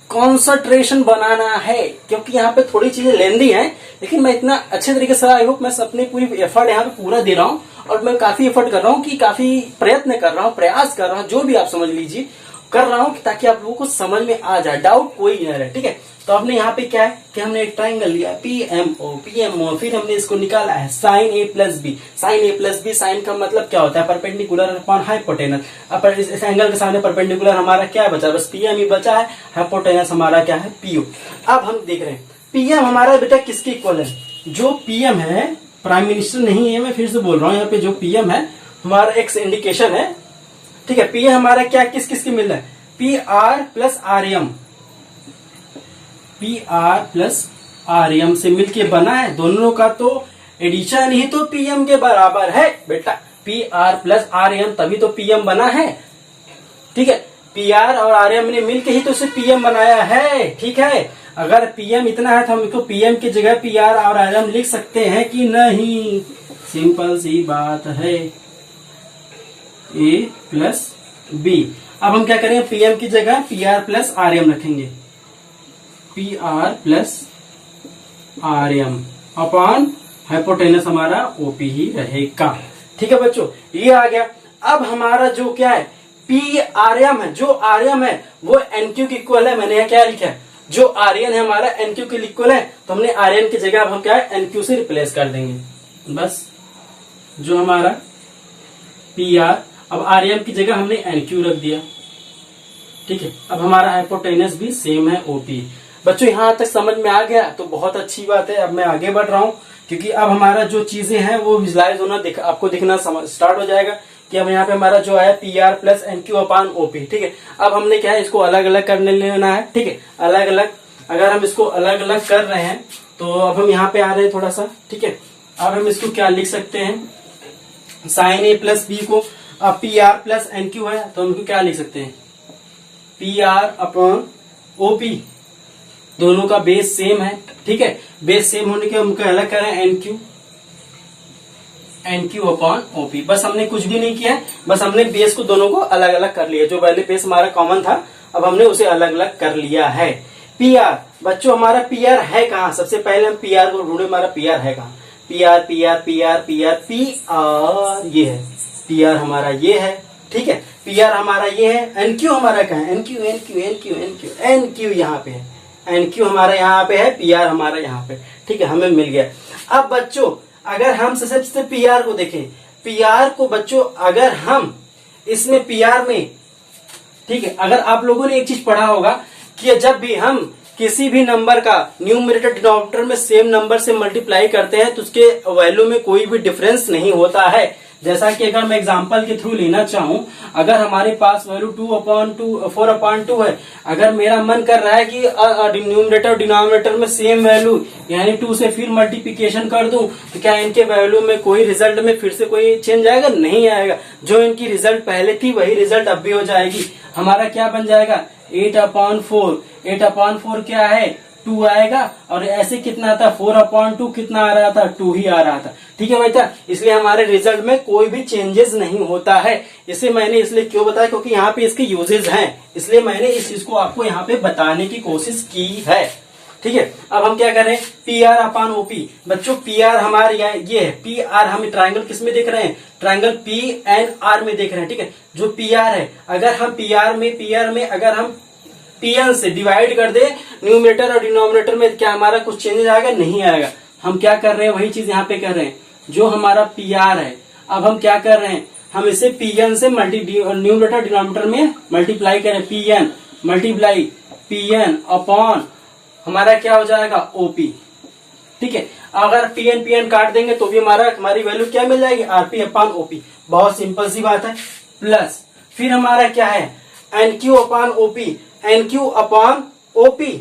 Speaker 1: कॉन्सेंट्रेशन बनाना है, क्योंकि यहाँ पे थोड़ी चीजें लेंदी हैं, लेकिन मैं इतना अच्छे तरीके से, आई होप मैं अपनी पूरी एफर्ट यहाँ पे पूरा दे रहा हूँ, और मैं काफी एफर्ट कर रहा हूँ, कि काफी प्रयत्न कर रहा हूँ, प्रयास कर रहा हूँ, जो भी आप समझ लीजिए कर रहा हूँ, ताकि आप लोगों को समझ में आ जाए, डाउट कोई नहीं रहे, ठीक है। तो आपने यहाँ पे क्या है कि हमने एक ट्राइंगल लिया पीएमओ, फिर हमने इसको निकाला है sine A plus B. Sign का मतलब क्या होता है, परपेंडिकुलर अपॉन हाइपोटेनस। अब इस एंगल के सामने परपेंडिकुलर हमारा क्या बचा, बस पीएम ही बचा है, हाइपोटेनस हमारा क्या है, पीओ। अब हम देख रहे हैं पीएम हमारा बेटा किसके इक्वल है, जो पीएम है प्राइम मिनिस्टर नहीं है, मैं फिर से बोल रहा हूँ, यहाँ पे जो पीएम है हमारा एक्स इंडिकेशन है, ठीक है। पीएम हमारा क्या किस किस की मिल रहा है, पीआर प्लस आरएम से मिलके बना है। दोनों का तो एडिशन ही तो पीएम के बराबर है बेटा, पीआर प्लस आरएम, तभी तो पीएम बना है, ठीक है। पीआर और आरएम ने मिलके ही तो उसे पीएम बनाया है, ठीक है। अगर पीएम इतना है तो हम इसको पीएम की जगह पीआर और आरएम लिख सकते हैं कि नहीं, सिंपल सी बात है, ए प्लस बी। अब हम क्या करेंगे, पीएम की जगह पीआर प्लस आरएम रखेंगे, PR plus RM upon hypotenuse हमारा ओपी ही रहेगा, ठीक है बच्चों, ये आ गया। अब हमारा जो क्या है, पी आरएम है, जो आरएम है वो एनक्यू के इक्वल है। मैंने यहाँ क्या लिखा है, जो आरएन है हमारा एनक्यू के इक्वल है, तो हमने आरएन की जगह अब हम क्या है, एनक्यू से रिप्लेस कर देंगे। बस जो हमारा पीआर, अब आरएम की जगह हमने एनक्यू रख दिया, ठीक है। अब हमारा हाइपोटेनस भी सेम है ओपी। बच्चों यहाँ तक समझ में आ गया तो बहुत अच्छी बात है। अब मैं आगे बढ़ रहा हूँ, क्योंकि अब हमारा जो चीजें हैं वो विजुलाइज होना आपको दिखना स्टार्ट हो जाएगा, कि अब यहाँ पे हमारा जो है पीआर प्लस एनक्यू अपान ओपी, ठीक है। अब हमने क्या है, इसको अलग अलग करने लेना है, ठीक है। अलग अलग, अगर हम इसको अलग अलग कर रहे हैं तो अब हम यहाँ पे आ रहे हैं थोड़ा सा, ठीक है। अब हम इसको क्या लिख सकते हैं, साइन ए प्लस बी को, अब पीआर प्लस एनक्यू है तो हम क्या लिख सकते हैं, पीआर अपॉन ओपी। दोनों का बेस सेम है, ठीक है। बेस सेम होने के हम अलग करें एनक्यू अपॉन ओपी। बस हमने कुछ भी नहीं किया है, बस हमने बेस को दोनों को अलग अलग कर लिया। जो पहले बेस हमारा कॉमन था, अब हमने उसे अलग अलग कर लिया है। पीआर बच्चों हमारा पीआर है कहाँ, सबसे पहले हम पीआर को ढूंढे, हमारा पीआर है कहाँ, पीआर ये है, पीआर हमारा ये है, ठीक है। पीआर हमारा ये है, एनक्यू हमारा कहाँ है, एनक्यू यहाँ पे है, एनक्यू हमारा यहाँ पे है, पीआर हमारा यहाँ पे, ठीक है, हमें मिल गया। अब बच्चों अगर हम सबसे पीआर को देखें, पीआर को बच्चों अगर हम इसमें पीआर में, ठीक है, अगर आप लोगों ने एक चीज पढ़ा होगा कि जब भी हम किसी भी नंबर का न्यूमरेटर डिनोमिनेटर में सेम नंबर से मल्टीप्लाई करते हैं तो उसके वैल्यू में कोई भी डिफरेंस नहीं होता है। जैसा कि अगर मैं एग्जांपल के थ्रू लेना चाहूं, अगर हमारे पास वैल्यू 4/2 है, अगर मेरा मन कर रहा है कि न्यूमरेटर और डिनोमिनेटर में सेम वैल्यू यानी 2 से फिर मल्टीप्लिकेशन कर दूं, तो क्या इनके वैल्यू में कोई रिजल्ट में फिर से कोई चेंज आएगा? नहीं आएगा। जो इनकी रिजल्ट पहले थी वही रिजल्ट अब भी हो जाएगी। हमारा क्या बन जाएगा 8/4। 8/4 क्या है 2 आएगा, और ऐसे कितना था 4/2 कितना आ रहा था 2 ही आ रहा था। ठीक है बेटा, इसलिए हमारे रिजल्ट में कोई भी चेंजेस नहीं होता है। इसे मैंने इसलिए क्यों बताया, क्योंकि यहाँ पे इसके यूजेस हैं, इसलिए मैंने इस चीज को आपको यहाँ पे बताने की कोशिश की है। ठीक है। अब हम क्या कर रहे हैं, पी आर अपान ओपी। बच्चों पी आर हमारे ये है, पी आर हम ट्राइंगल किस में देख रहे हैं, ट्राइंगल पी एन आर में देख रहे हैं, ठीक है। जो पी आर है, अगर हम पी आर में अगर हम पी एन से डिवाइड कर दे न्यूमरेटर और डिनोमिनेटर में, क्या हमारा कुछ चेंजेस आएगा, नहीं आएगा। हम क्या कर रहे हैं, वही चीज यहाँ पे कर रहे हैं। जो हमारा पी आर है, अब हम क्या कर रहे हैं, हम इसे पी एन से न्यूमरेटर डिनोमिनेटर में मल्टीप्लाई करें, P N multiply P N upon हमारा क्या हो जाएगा, ओपी, ठीक है। अगर पी एन काट देंगे तो भी हमारी वैल्यू क्या मिल जाएगी, आरपी अपॉन ओपी। बहुत सिंपल सी बात है। प्लस फिर हमारा क्या है, N Q upon OP, N Q upon OP,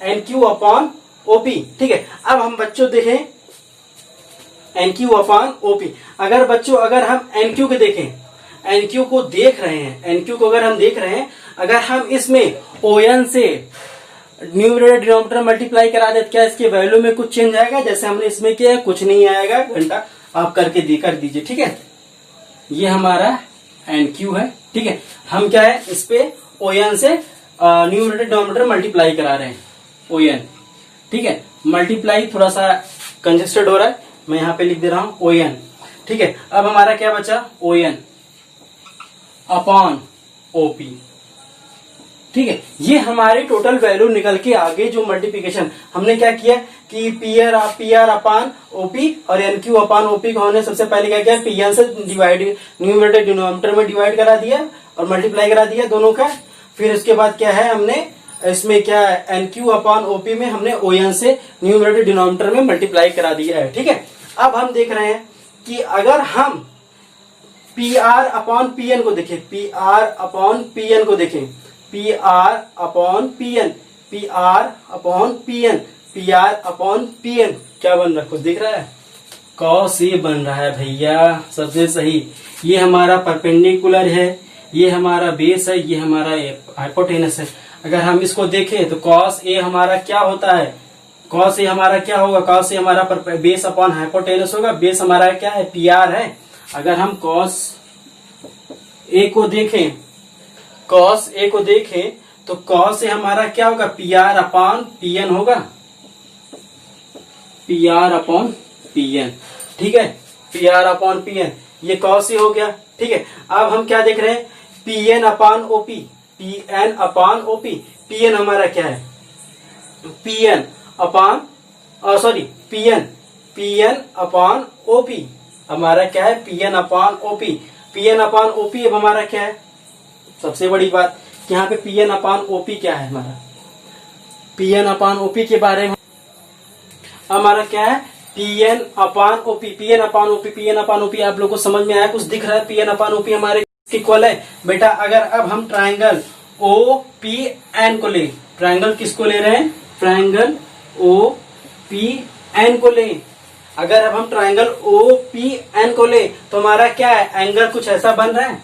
Speaker 1: N Q upon OP, ठीक है। अब हम बच्चों देखें एन क्यू अपॉन ओपी। अगर बच्चों अगर हम एन क्यू को देखें, एन क्यू को देख रहे हैं, एन क्यू को अगर हम देख रहे हैं, अगर हम इसमें ओ एन से न्यूमरेटर डिनोमिनेटर मल्टीप्लाई करा दे, क्या इसके वैल्यू में कुछ चेंज आएगा, जैसे हमने इसमें किया, कुछ नहीं आएगा। घंटा आप करके कर दीजिए, ठीक है। ये हमारा एन क्यू है, ठीक है। हम क्या है, इस पे ओ एन से न्यूमरेटर डिनोमिनेटर मल्टीप्लाई करा रहे हैं, ओ एन, ठीक है। मल्टीप्लाई थोड़ा सा कंजेस्टेड हो रहा है, मैं यहाँ पे लिख दे रहा हूं ओ एन, ठीक है। अब हमारा क्या बचा, ओ एन अपॉन ओपी, ठीक है। ये हमारी टोटल वैल्यू निकल के आगे जो मल्टीप्लिकेशन हमने क्या किया कि पी आर अपान ओपी और एन क्यू अपान ओपी को हमने सबसे पहले क्या किया, पी एन से डिवाइड न्यूमरेटर डिनोमिनेटर में डिवाइड करा दिया और मल्टीप्लाई करा दिया दोनों का। फिर उसके बाद क्या है, हमने इसमें क्या एन क्यू अपॉन ओपी में हमने ओ एन से न्यूमरेटर डिनोमिनेटर में मल्टीप्लाई करा दिया है, ठीक है। अब हम देख रहे हैं कि अगर हम P R upon P N को देखें, P R upon P N को देखें, P R upon P N, P R upon P N, P R upon P N क्या बन रहा है, कुछ दिख रहा है, कॉस ए बन रहा है भैया, सबसे सही। ये हमारा परपेंडिकुलर है, ये हमारा बेस है, ये हमारा हाइपोटेनस है। अगर हम इसको देखें तो कॉस ए हमारा क्या होता है, कॉस ए हमारा क्या होगा, कॉस ए हमारा बेस अपॉन हाइपोटेनस होगा। बेस हमारा क्या है, पी आर है। अगर हम कॉस ए को देखें, कॉस ए को देखें तो कॉस ए हमारा क्या होगा, P R upon P N होगा, P R upon P N, ठीक है। P R upon P N, ये कॉस ए हो गया, ठीक है। अब हम क्या देख रहे हैं, P N upon OP, P N upon OP. P N हमारा क्या है, P N upon sorry P N upon OP हमारा क्या है, P N upon OP, P N upon OP. अब हमारा क्या है, सबसे बड़ी बात कि यहाँ पे पी एन अपॉन ओपी क्या है, हमारा पी एन अपॉन ओपी के बारे में हमारा क्या है, P N upon OP, P N upon OP, P N upon OP. आप लोगों को समझ में आया, कुछ दिख रहा है, पी एन अपॉन ओपी हमारे इक्वल है बेटा। अगर अब हम ट्राइंगल ओ पी एन को ले, ट्राइंगल किसको ले रहे हैं, ट्राइंगल ओ पी एन को ले। अगर अब हम ट्राइंगल ओ पी एन को ले तो हमारा क्या है, एंगल कुछ ऐसा बन रहा है,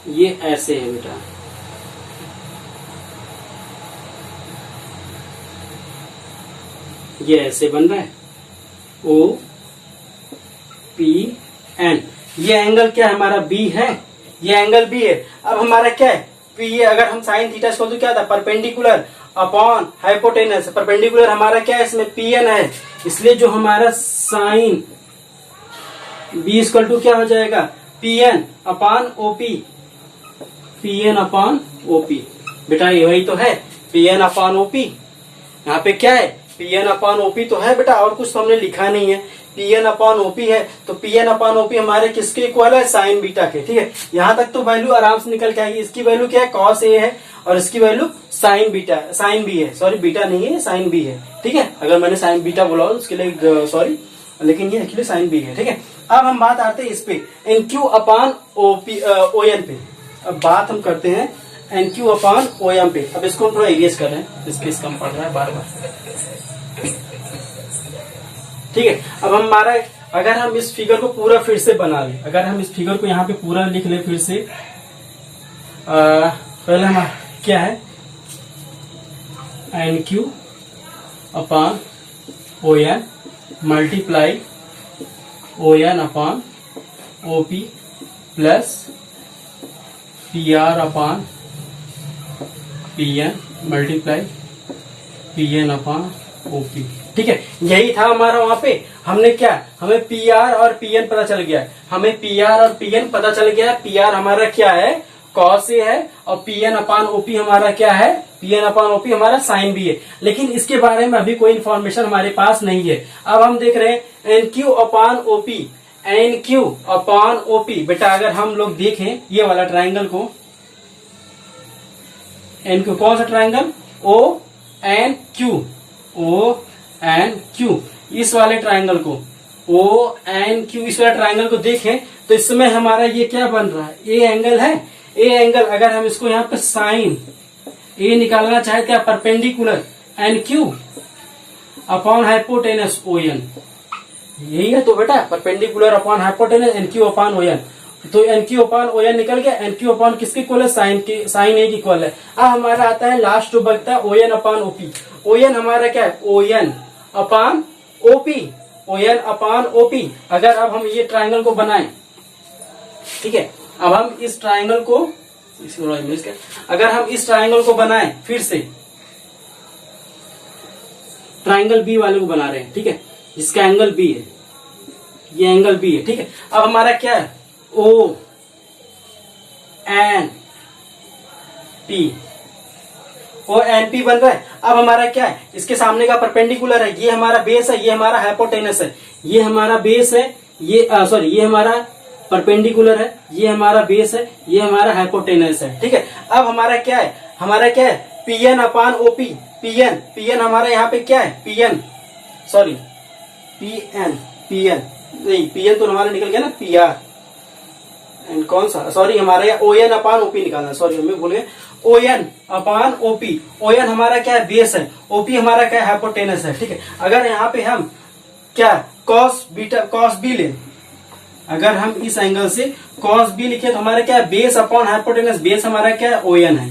Speaker 1: ये ऐसे है बेटा, ये ऐसे बन रहा है ओ पी एन। ये एंगल क्या है, हमारा बी है, ये एंगल बी है। अब हमारा क्या है, पी, अगर हम साइन थीटा को तो क्या था, परपेंडिकुलर अपॉन हाइपोटेनस। परपेंडिकुलर हमारा क्या है, इसमें पी एन है, इसलिए जो हमारा साइन बी इक्वल टू क्या हो जाएगा, P N upon OP, P N upon OP. बेटा ये वही तो है, पी एन अपॉन ओपी। यहाँ पे क्या है, पी एन अपॉन ओपी तो है बेटा, और कुछ तो हमने लिखा नहीं है। पी एन अपॉन ओपी है तो पी एन अपॉन ओपी हमारे किसके इक्वल है, साइन बीटा के, ठीक है। यहाँ तक तो वैल्यू आराम से निकल के आएगी। इसकी वैल्यू क्या है, कॉस ए है और इसकी value sine beta, sine B है, सॉरी बीटा नहीं है, साइन बी है, ठीक है। अगर मैंने साइन बीटा बोला तो उसके लिए सॉरी, लेकिन ये एक्चुअली साइन बी है, ठीक है। अब हम बात आते हैं इस पे N Q upon O N पे। अब बात हम करते हैं N Q upon O M पे। अब इसको हम थोड़ा इरेज कर रहे हैं, स्पेस कम पड़ रहा है बार बार, ठीक है। अब हमारा अगर हम इस फिगर को पूरा फिर से बना लें, अगर हम इस फिगर को यहाँ पे पूरा लिख लें फिर से, पहले हम क्या है, N Q upon O N multiply O N upon O P plus P R upon P N multiply Pn upon OP। ठीक है, यही था हमारा वहां पे। हमने क्या, हमें PR और PN पता चल गया, हमें PR और PN पता चल गया। PR हमारा क्या है, cos A है, और PN अपॉन OP हमारा क्या है, PN अपॉन OP हमारा sin B है। लेकिन इसके बारे में अभी कोई इंफॉर्मेशन हमारे पास नहीं है। अब हम देख रहे हैं NQ upon OP, NQ upon OP। बेटा अगर हम लोग देखें ये वाला ट्राइंगल को, NQ कौन सा ट्राइंगल, ONQ, ONQ, इस वाले ट्राइंगल को, ONQ, इस वाले ट्राइंगल को देखें तो इसमें हमारा ये क्या बन रहा है, ए एंगल है। ए एंगल अगर हम इसको यहाँ पे साइन ए निकालना चाहे क्या, perpendicular NQ upon hypotenuse ON, यही है। तो बेटा perpendicular upon hypotenuse NQ upon ON, तो NQ अपॉन ON निकल गया। NQ अपॉन किसके इक्वल है, साइन के, साइन ए की इक्वल है। अब हमारा आता है लास्ट जो बचता है ON अपॉन OP। ON हमारा क्या है, ON upon OP, ON upon OP। अगर अब हम ये ट्राइंगल को बनाएं, ठीक है, अब हम इस ट्राइंगल को, अगर हम इस ट्राइंगल को बनाएं, फिर से ट्राइंगल बी वाले को बना रहे हैं, ठीक है, जिसका एंगल बी है, ये एंगल बी है, ठीक है। अब हमारा क्या है, ONP, ONP बन रहा है। अब हमारा क्या है, इसके सामने का परपेंडिकुलर है, ये हमारा बेस है, ये हमारा हाइपोटेनस है, ये हमारा बेस है, ये सॉरी ये हमारा परपेंडिकुलर है, ये हमारा बेस है, ये हमारा हाइपोटेनस है, ठीक है। अब हमारा क्या है, हमारा क्या है, PN अपॉन OP, PN हमारा यहाँ पे क्या है, PN सॉरी PN नहीं, PN तो हमारा निकल गया ना, PR एंड कौन सा, सॉरी हमारा ON अपॉन OP निकालना, सॉरी हमें भूल गए, ON अपॉन OP। ON हमारा क्या है, बेस है, OP हमारा क्या है, हाइपोटेनस है, ठीक है। अगर यहाँ पे हम क्या cos B ले, अगर हम इस एंगल से cos B लिखे तो हमारा क्या है, बेस अपॉन हाइपोटेनस, बेस हमारा क्या है, ON है,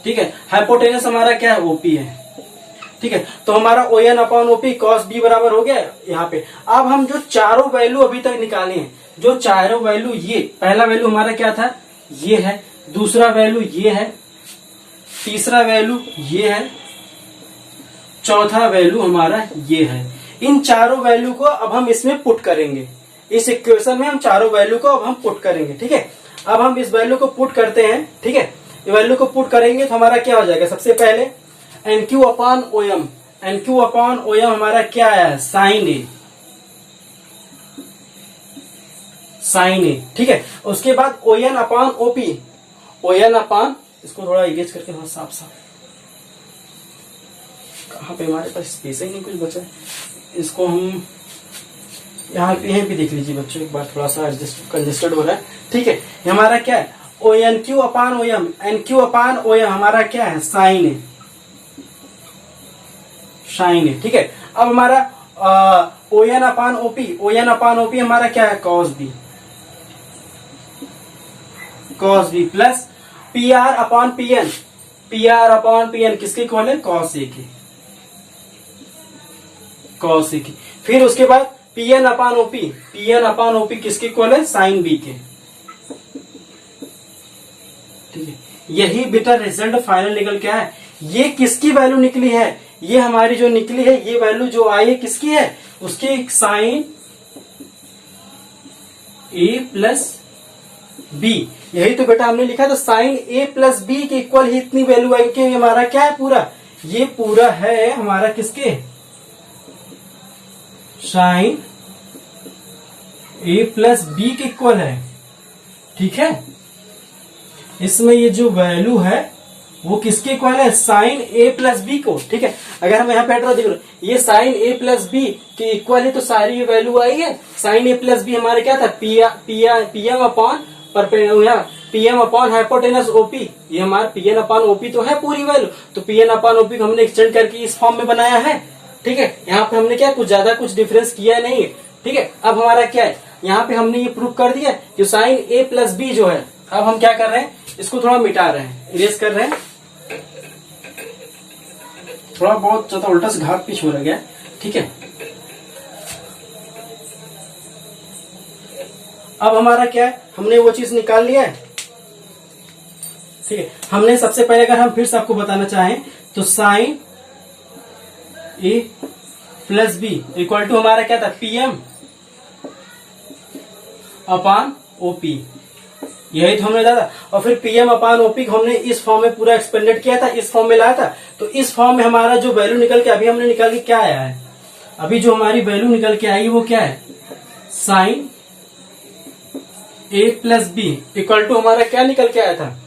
Speaker 1: ठीक है, हाइपोटेनस हमारा क्या है, OP है, ठीक है। तो हमारा ON upon OP cos B बराबर हो गया यहाँ पे। अब हम जो चारों वैल्यू अभी तक निकाले हैं, जो चारों वैल्यू, ये पहला वैल्यू हमारा क्या था, ये है, दूसरा वैल्यू ये है, तीसरा वैल्यू ये है, चौथा वैल्यू हमारा ये है। इन चारों वैल्यू को अब हम इसमें पुट करेंगे, इस इक्वेशन में हम चारों वैल्यू को अब हम पुट करेंगे, ठीक है। अब हम इस वैल्यू को पुट करते हैं, ठीक है, ये वैल्यू को पुट करेंगे तो हमारा क्या हो जाएगा, सबसे पहले NQ upon OM, NQ upon OM हमारा क्या है, साइन ए, साइन ए, ठीक है। उसके बाद ON upon OP, ON upon, इसको थोड़ा इरेज करके थोड़ा साफ साफ, कहाँ पे हमारे पास स्पेस ही नहीं कुछ बचा है, इसको हम यहाँ पे देख लीजिए बच्चों एक बार, थोड़ा सा कंजेस्टेड हो रहा है, ठीक है। हमारा क्या है, ONQ upon OM, NQ upon OM हमारा क्या है, साइन ए, साइन है, ठीक है। अब हमारा ON upon OP, ON upon OP हमारा क्या है, cos B, cos B plus PR upon PN, PR upon PN किसके इक्वल है, cos A के, cos A के। फिर उसके बाद PN upon OP, PN upon OP किसके इक्वल है, sin B के, ठीक है। यही बेटा रिजल्ट फाइनल निकल के है। ये किसकी वैल्यू निकली है, ये हमारी जो निकली है, ये वैल्यू जो आई है किसकी है, उसकी साइन A प्लस B, यही तो बेटा हमने लिखा था, साइन A प्लस B के इक्वल ही इतनी वैल्यू आई कि हमारा क्या है, पूरा ये पूरा है हमारा किसके, साइन A प्लस B के इक्वल है, ठीक है। इसमें ये जो वैल्यू है वो किसके इक्वल है, साइन A प्लस बी को, ठीक है। अगर हम यहाँ पे हटो देख लो, ये साइन A प्लस बी के इक्वल है, तो सारी ये वैल्यू आई है। साइन A प्लस बी हमारे क्या था, PM upon PM upon hypotenuse OP, ये हमारा PN अपॉन OP तो है पूरी वैल्यू, तो PN अपॉन OP को हमने एक्सटेंड करके इस फॉर्म में बनाया है, ठीक है। यहाँ पे हमने क्या कुछ ज्यादा कुछ डिफरेंस किया नहीं है, ठीक है। अब हमारा क्या है, यहाँ पे हमने ये प्रूव कर दिया कि साइन A प्लस बी जो है, अब हम क्या कर रहे हैं, इसको थोड़ा मिटा रहे हैं, इरेज कर रहे हैं, थोड़ा बहुत ज्यादा उल्टा से घात पीछ हो रह गया, ठीक है। अब हमारा क्या है, हमने वो चीज निकाल लिया है, ठीक है। हमने सबसे पहले, अगर हम फिर से आपको बताना चाहें तो sine A plus B equal to हमारा क्या था, PM अपान OP, यही तो हमने डाला। और फिर PM अपान OP हमने इस फॉर्म में पूरा एक्सपेंडेड किया था, इस फॉर्म में लाया था। तो इस फॉर्म में हमारा जो वैल्यू निकल के अभी हमने निकाल के क्या आया है, अभी जो हमारी वैल्यू निकल के आई वो क्या है, sine A plus B equal to हमारा क्या निकल के आया था,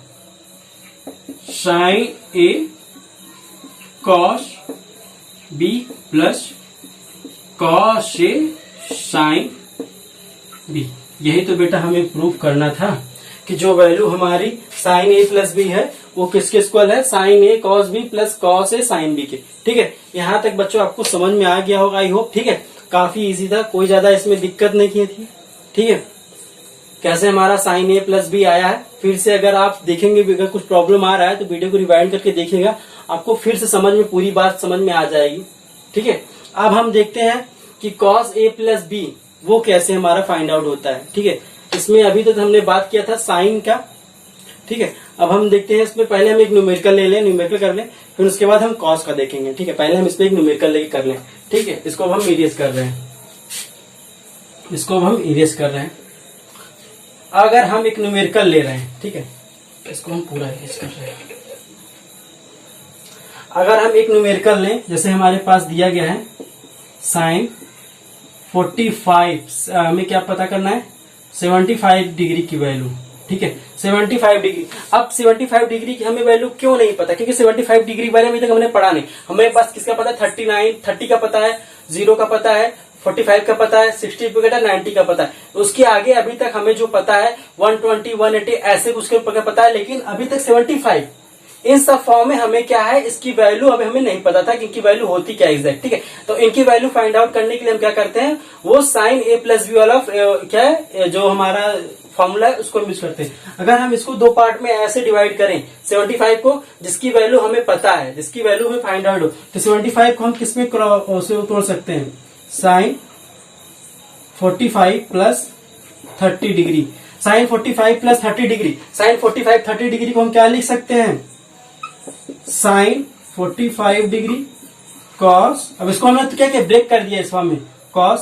Speaker 1: sine A cos B plus cos A sine B। यही तो बेटा हमें प्रूव करना था कि जो वैल्यू हमारी साइन A प्लस बी है वो किसके इक्वल है, sine A cos B plus cos A sine B के। ठीक है, यहाँ तक बच्चों आपको समझ में आ गया होगा आई होप। ठीक है, काफी इजी था, कोई ज्यादा इसमें दिक्कत नहीं की थी। ठीक है, कैसे हमारा साइन A प्लस बी आया है, फिर से अगर आप देखेंगे अगर कुछ प्रॉब्लम आ रहा है तो वीडियो को रिवाइंड करके देखिएगा, आपको फिर से समझ में पूरी बात समझ में आ जाएगी। ठीक है, अब हम देखते हैं कि कॉस A प्लस बी वो कैसे हमारा फाइंड आउट होता है। ठीक है, इसमें अभी तो हमने बात किया था साइन का। ठीक है, अब हम देखते हैं इसमें पहले हम एक न्यूमेरिकल ले लें, न्यूमेरिकल कर लें, फिर उसके बाद हम कॉस का देखेंगे। ठीक है, पहले हम इसमें एक न्यूमेरिकल लेके कर लें। ठीक है, इसको अब हम इरेज कर रहे हैं, इसको अब हम इरेज कर रहे हैं। अगर हम एक न्यूमेरिकल ले रहे हैं, ठीक है, इसको हम पूरा इरेज कर रहे हैं। अगर हम एक न्यूमेरिकल लें, जैसे हमारे पास दिया गया है साइन 45, हमें क्या पता करना है, 75 डिग्री की वैल्यू। ठीक है, 75 डिग्री। अब 75 डिग्री की हमें वैल्यू क्यों नहीं पता, क्योंकि 75 डिग्री बारे में अभी तक हमने पढ़ा नहीं। हमारे पास किसका पता है, 39, 30 का पता है, 0 का पता है, 45 का पता है, 60 का पता है, 90 का पता है। उसके आगे अभी तक हमें जो पता है 120, 180 ऐसे कुछ का पता है, लेकिन अभी तक 75 इन सब फॉर्म में हमें क्या है, इसकी वैल्यू अभी हमें नहीं पता था कि इनकी वैल्यू होती क्या एग्जैक्ट। ठीक है, तो इनकी वैल्यू फाइंड आउट करने के लिए हम क्या करते हैं, वो साइन A प्लस बी वाला क्या है जो हमारा फॉर्मूला है उसको यूज करते हैं। अगर हम इसको दो पार्ट में ऐसे डिवाइड करें 75 को, जिसकी वैल्यू हमें पता है, जिसकी वैल्यू हमें फाइंड आउट हो, तो 75 को हम किसमें तोड़ सकते हैं, sine 45 plus 30 degree. Sine 45 plus 30 degree, sine 45 30 degree को हम क्या लिख सकते हैं, साइन 45 डिग्री कॉस, अब इसको हमने तो क्या क्या ब्रेक कर दिया इस फॉर्म में, कॉस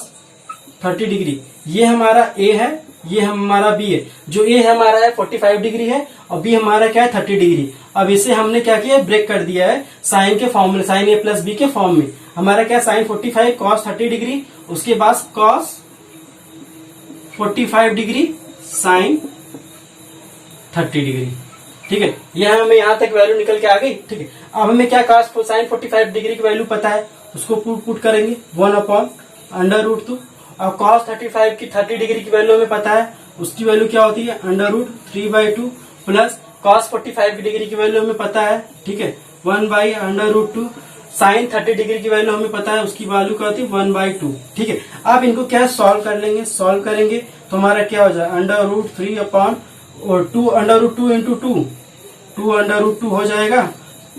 Speaker 1: 30 डिग्री। ये हमारा A है, ये हमारा B है। जो A हमारा है 45 डिग्री है और B हमारा क्या है 30 डिग्री। अब इसे हमने क्या किया, ब्रेक कर दिया है साइन के फॉर्म में, साइन A प्लस बी के फॉर्म में। हमारा क्या, साइन 45 कॉस 30 डिग्री, उसके बाद कॉस 45 डिग्री साइन 30 डिग्री। ठीक है, यह हमें यहाँ तक वैल्यू निकल के आ गई। ठीक है, अब हमें क्या कॉस साइन 45 डिग्री की वैल्यू पता है, उसको पुट करेंगे 1/√2। और कॉस 35 की 30 डिग्री की वैल्यू हमें पता है, उसकी वैल्यू क्या होती है, √3/2 प्लस कॉस 45 डिग्री की वैल्यू हमें पता है। ठीक है, 1/√2। साइन 30 डिग्री की वैल्यू हमें पता है, उसकी वैल्यू क्या होती है 1/2। ठीक है, अब इनको क्या सॉल्व कर लेंगे, सॉल्व करेंगे तो हमारा क्या हो जाए, √3/2 √2 इंटू 2 हो जाएगा,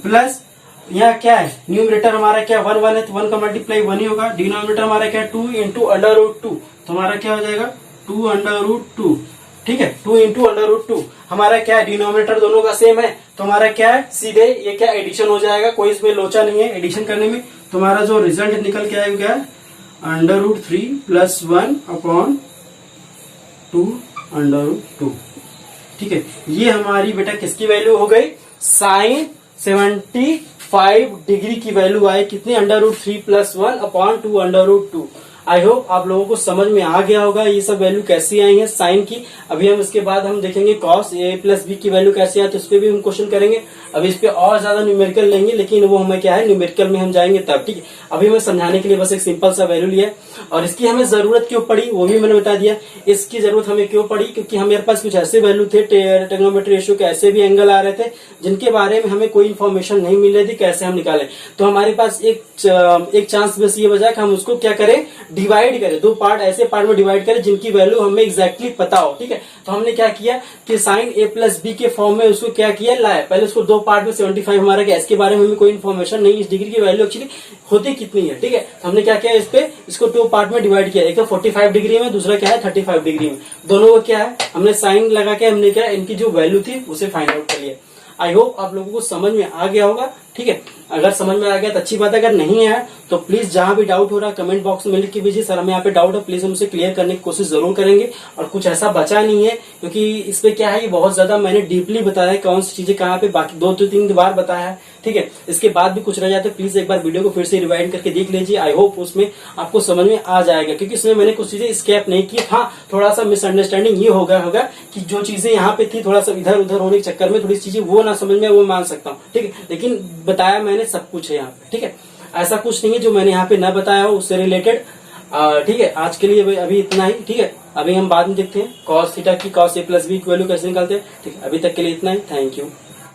Speaker 1: प्लस यहाँ क्या है, न्यूमरेटर हमारा क्या 1 है तो 1 का मल्टीप्लाई 1 ही होगा, डिनोमिनेटर हमारा क्या 2 इंटू √2, तो हमारा क्या हो जाएगा 2/2। ठीक है, 2 इंटू √2 हमारा क्या है, डिनोमिनेटर दोनों का सेम है, तो हमारा क्या है, सीधे ये क्या एडिशन हो जाएगा, कोई इसमें लोचा नहीं है एडिशन करने में। तो हमारा जो रिजल्ट निकल के आएगा क्या है, √3 + 1/2 ठीक है, ये हमारी बेटा किसकी वैल्यू हो गई, साइन 75 डिग्री की वैल्यू आई, कितनी, √3 + 1/2। आई होप आप लोगों को समझ में आ गया होगा ये सब वैल्यू कैसी आई है साइन की। अभी हम इसके बाद हम देखेंगे कॉस A प्लस बी की वैल्यू कैसी है, तो इस पे भी हम क्वेश्चन करेंगे। अभी इस पे और ज्यादा न्यूमेरिकल लेंगे, लेकिन वो हमें क्या है, न्यूमेरिकल में हम जाएंगे तब। ठीक है, अभी हमें समझाने के लिए बस एक सिंपल सा वैल्यू लिया, और इसकी हमें जरूरत क्यों पड़ी वो भी मैंने बता दिया। इसकी जरूरत हमें क्यों पड़ी, क्योंकि हमारे पास कुछ ऐसे वैल्यू थे, ट्रिग्नोमेट्री रेशियो के ऐसे भी एंगल आ रहे थे जिनके बारे में हमें कोई इन्फॉर्मेशन नहीं मिल रही थी, कैसे हम निकालें। तो हमारे पास एक चांस बस ये बचा कि हम उसको क्या करें, डिवाइड करें, दो पार्ट ऐसे पार्ट में डिवाइड करें जिनकी वैल्यू हमें एग्जैक्टली पता हो। ठीक है, तो हमने क्या किया कि साइन A प्लस बी के फॉर्म में उसको क्या किया, लाया, पहले उसको दो पार्ट में 75 हमारा क्या, इसके बारे में हमें कोई इन्फॉर्मेशन नहीं, इस डिग्री की वैल्यू एक्चुअली होती कितनी है। ठीक है, तो हमने क्या किया, इस पे इसको दो पार्ट में डिवाइड किया, एक तो 45 डिग्री में, दूसरा क्या है 35 डिग्री में। दोनों को क्या है, हमने साइन लगा के हमने क्या, इनकी जो वैल्यू थी उसे फाइंड आउट कर लिया। आई होप आप लोगों को समझ में आ गया होगा। ठीक है। अगर समझ में आ गया तो अच्छी बात है, अगर नहीं है तो प्लीज जहां भी डाउट हो रहा है कमेंट बॉक्स में लिख के भेजिए, सर हमें यहाँ पे डाउट है, प्लीज हम उसे क्लियर करने की कोशिश जरूर करेंगे। और कुछ ऐसा बचा नहीं है, क्योंकि इस पे क्या है, ये बहुत ज्यादा मैंने डीपली बताया है कौन सी चीजें कहाँ पे, बाकी 2-3 बार बताया है, ठीक है। इसके बाद भी कुछ रह जाते प्लीज एक बार वीडियो को फिर से रिवाइंड करके देख लीजिए। आई होप उसमें आपको समझ में आ जाएगा, क्योंकि इसमें मैंने कुछ चीजें स्केप नहीं की। हाँ, थोड़ा सा मिसअंडरस्टैंडिंग ये होगा कि जो चीजें यहाँ पे थी थोड़ा सा इधर उधर होने के चक्कर में थोड़ी चीजें वो ना समझ में, वो मान सकता हूँ, ठीक है। लेकिन बताया मैंने सब कुछ है यहाँ पे, ठीक है। ऐसा कुछ नहीं है जो मैंने यहाँ पे न बताया हो उससे रिलेटेड, ठीक है। आज के लिए अभी इतना ही, ठीक है। अभी हम बाद में देखते हैं कॉस थीटा की कॉस ए प्लस बी की वैल्यू कैसे निकालते हैं, ठीक है। अभी तक के लिए इतना ही, थैंक यू।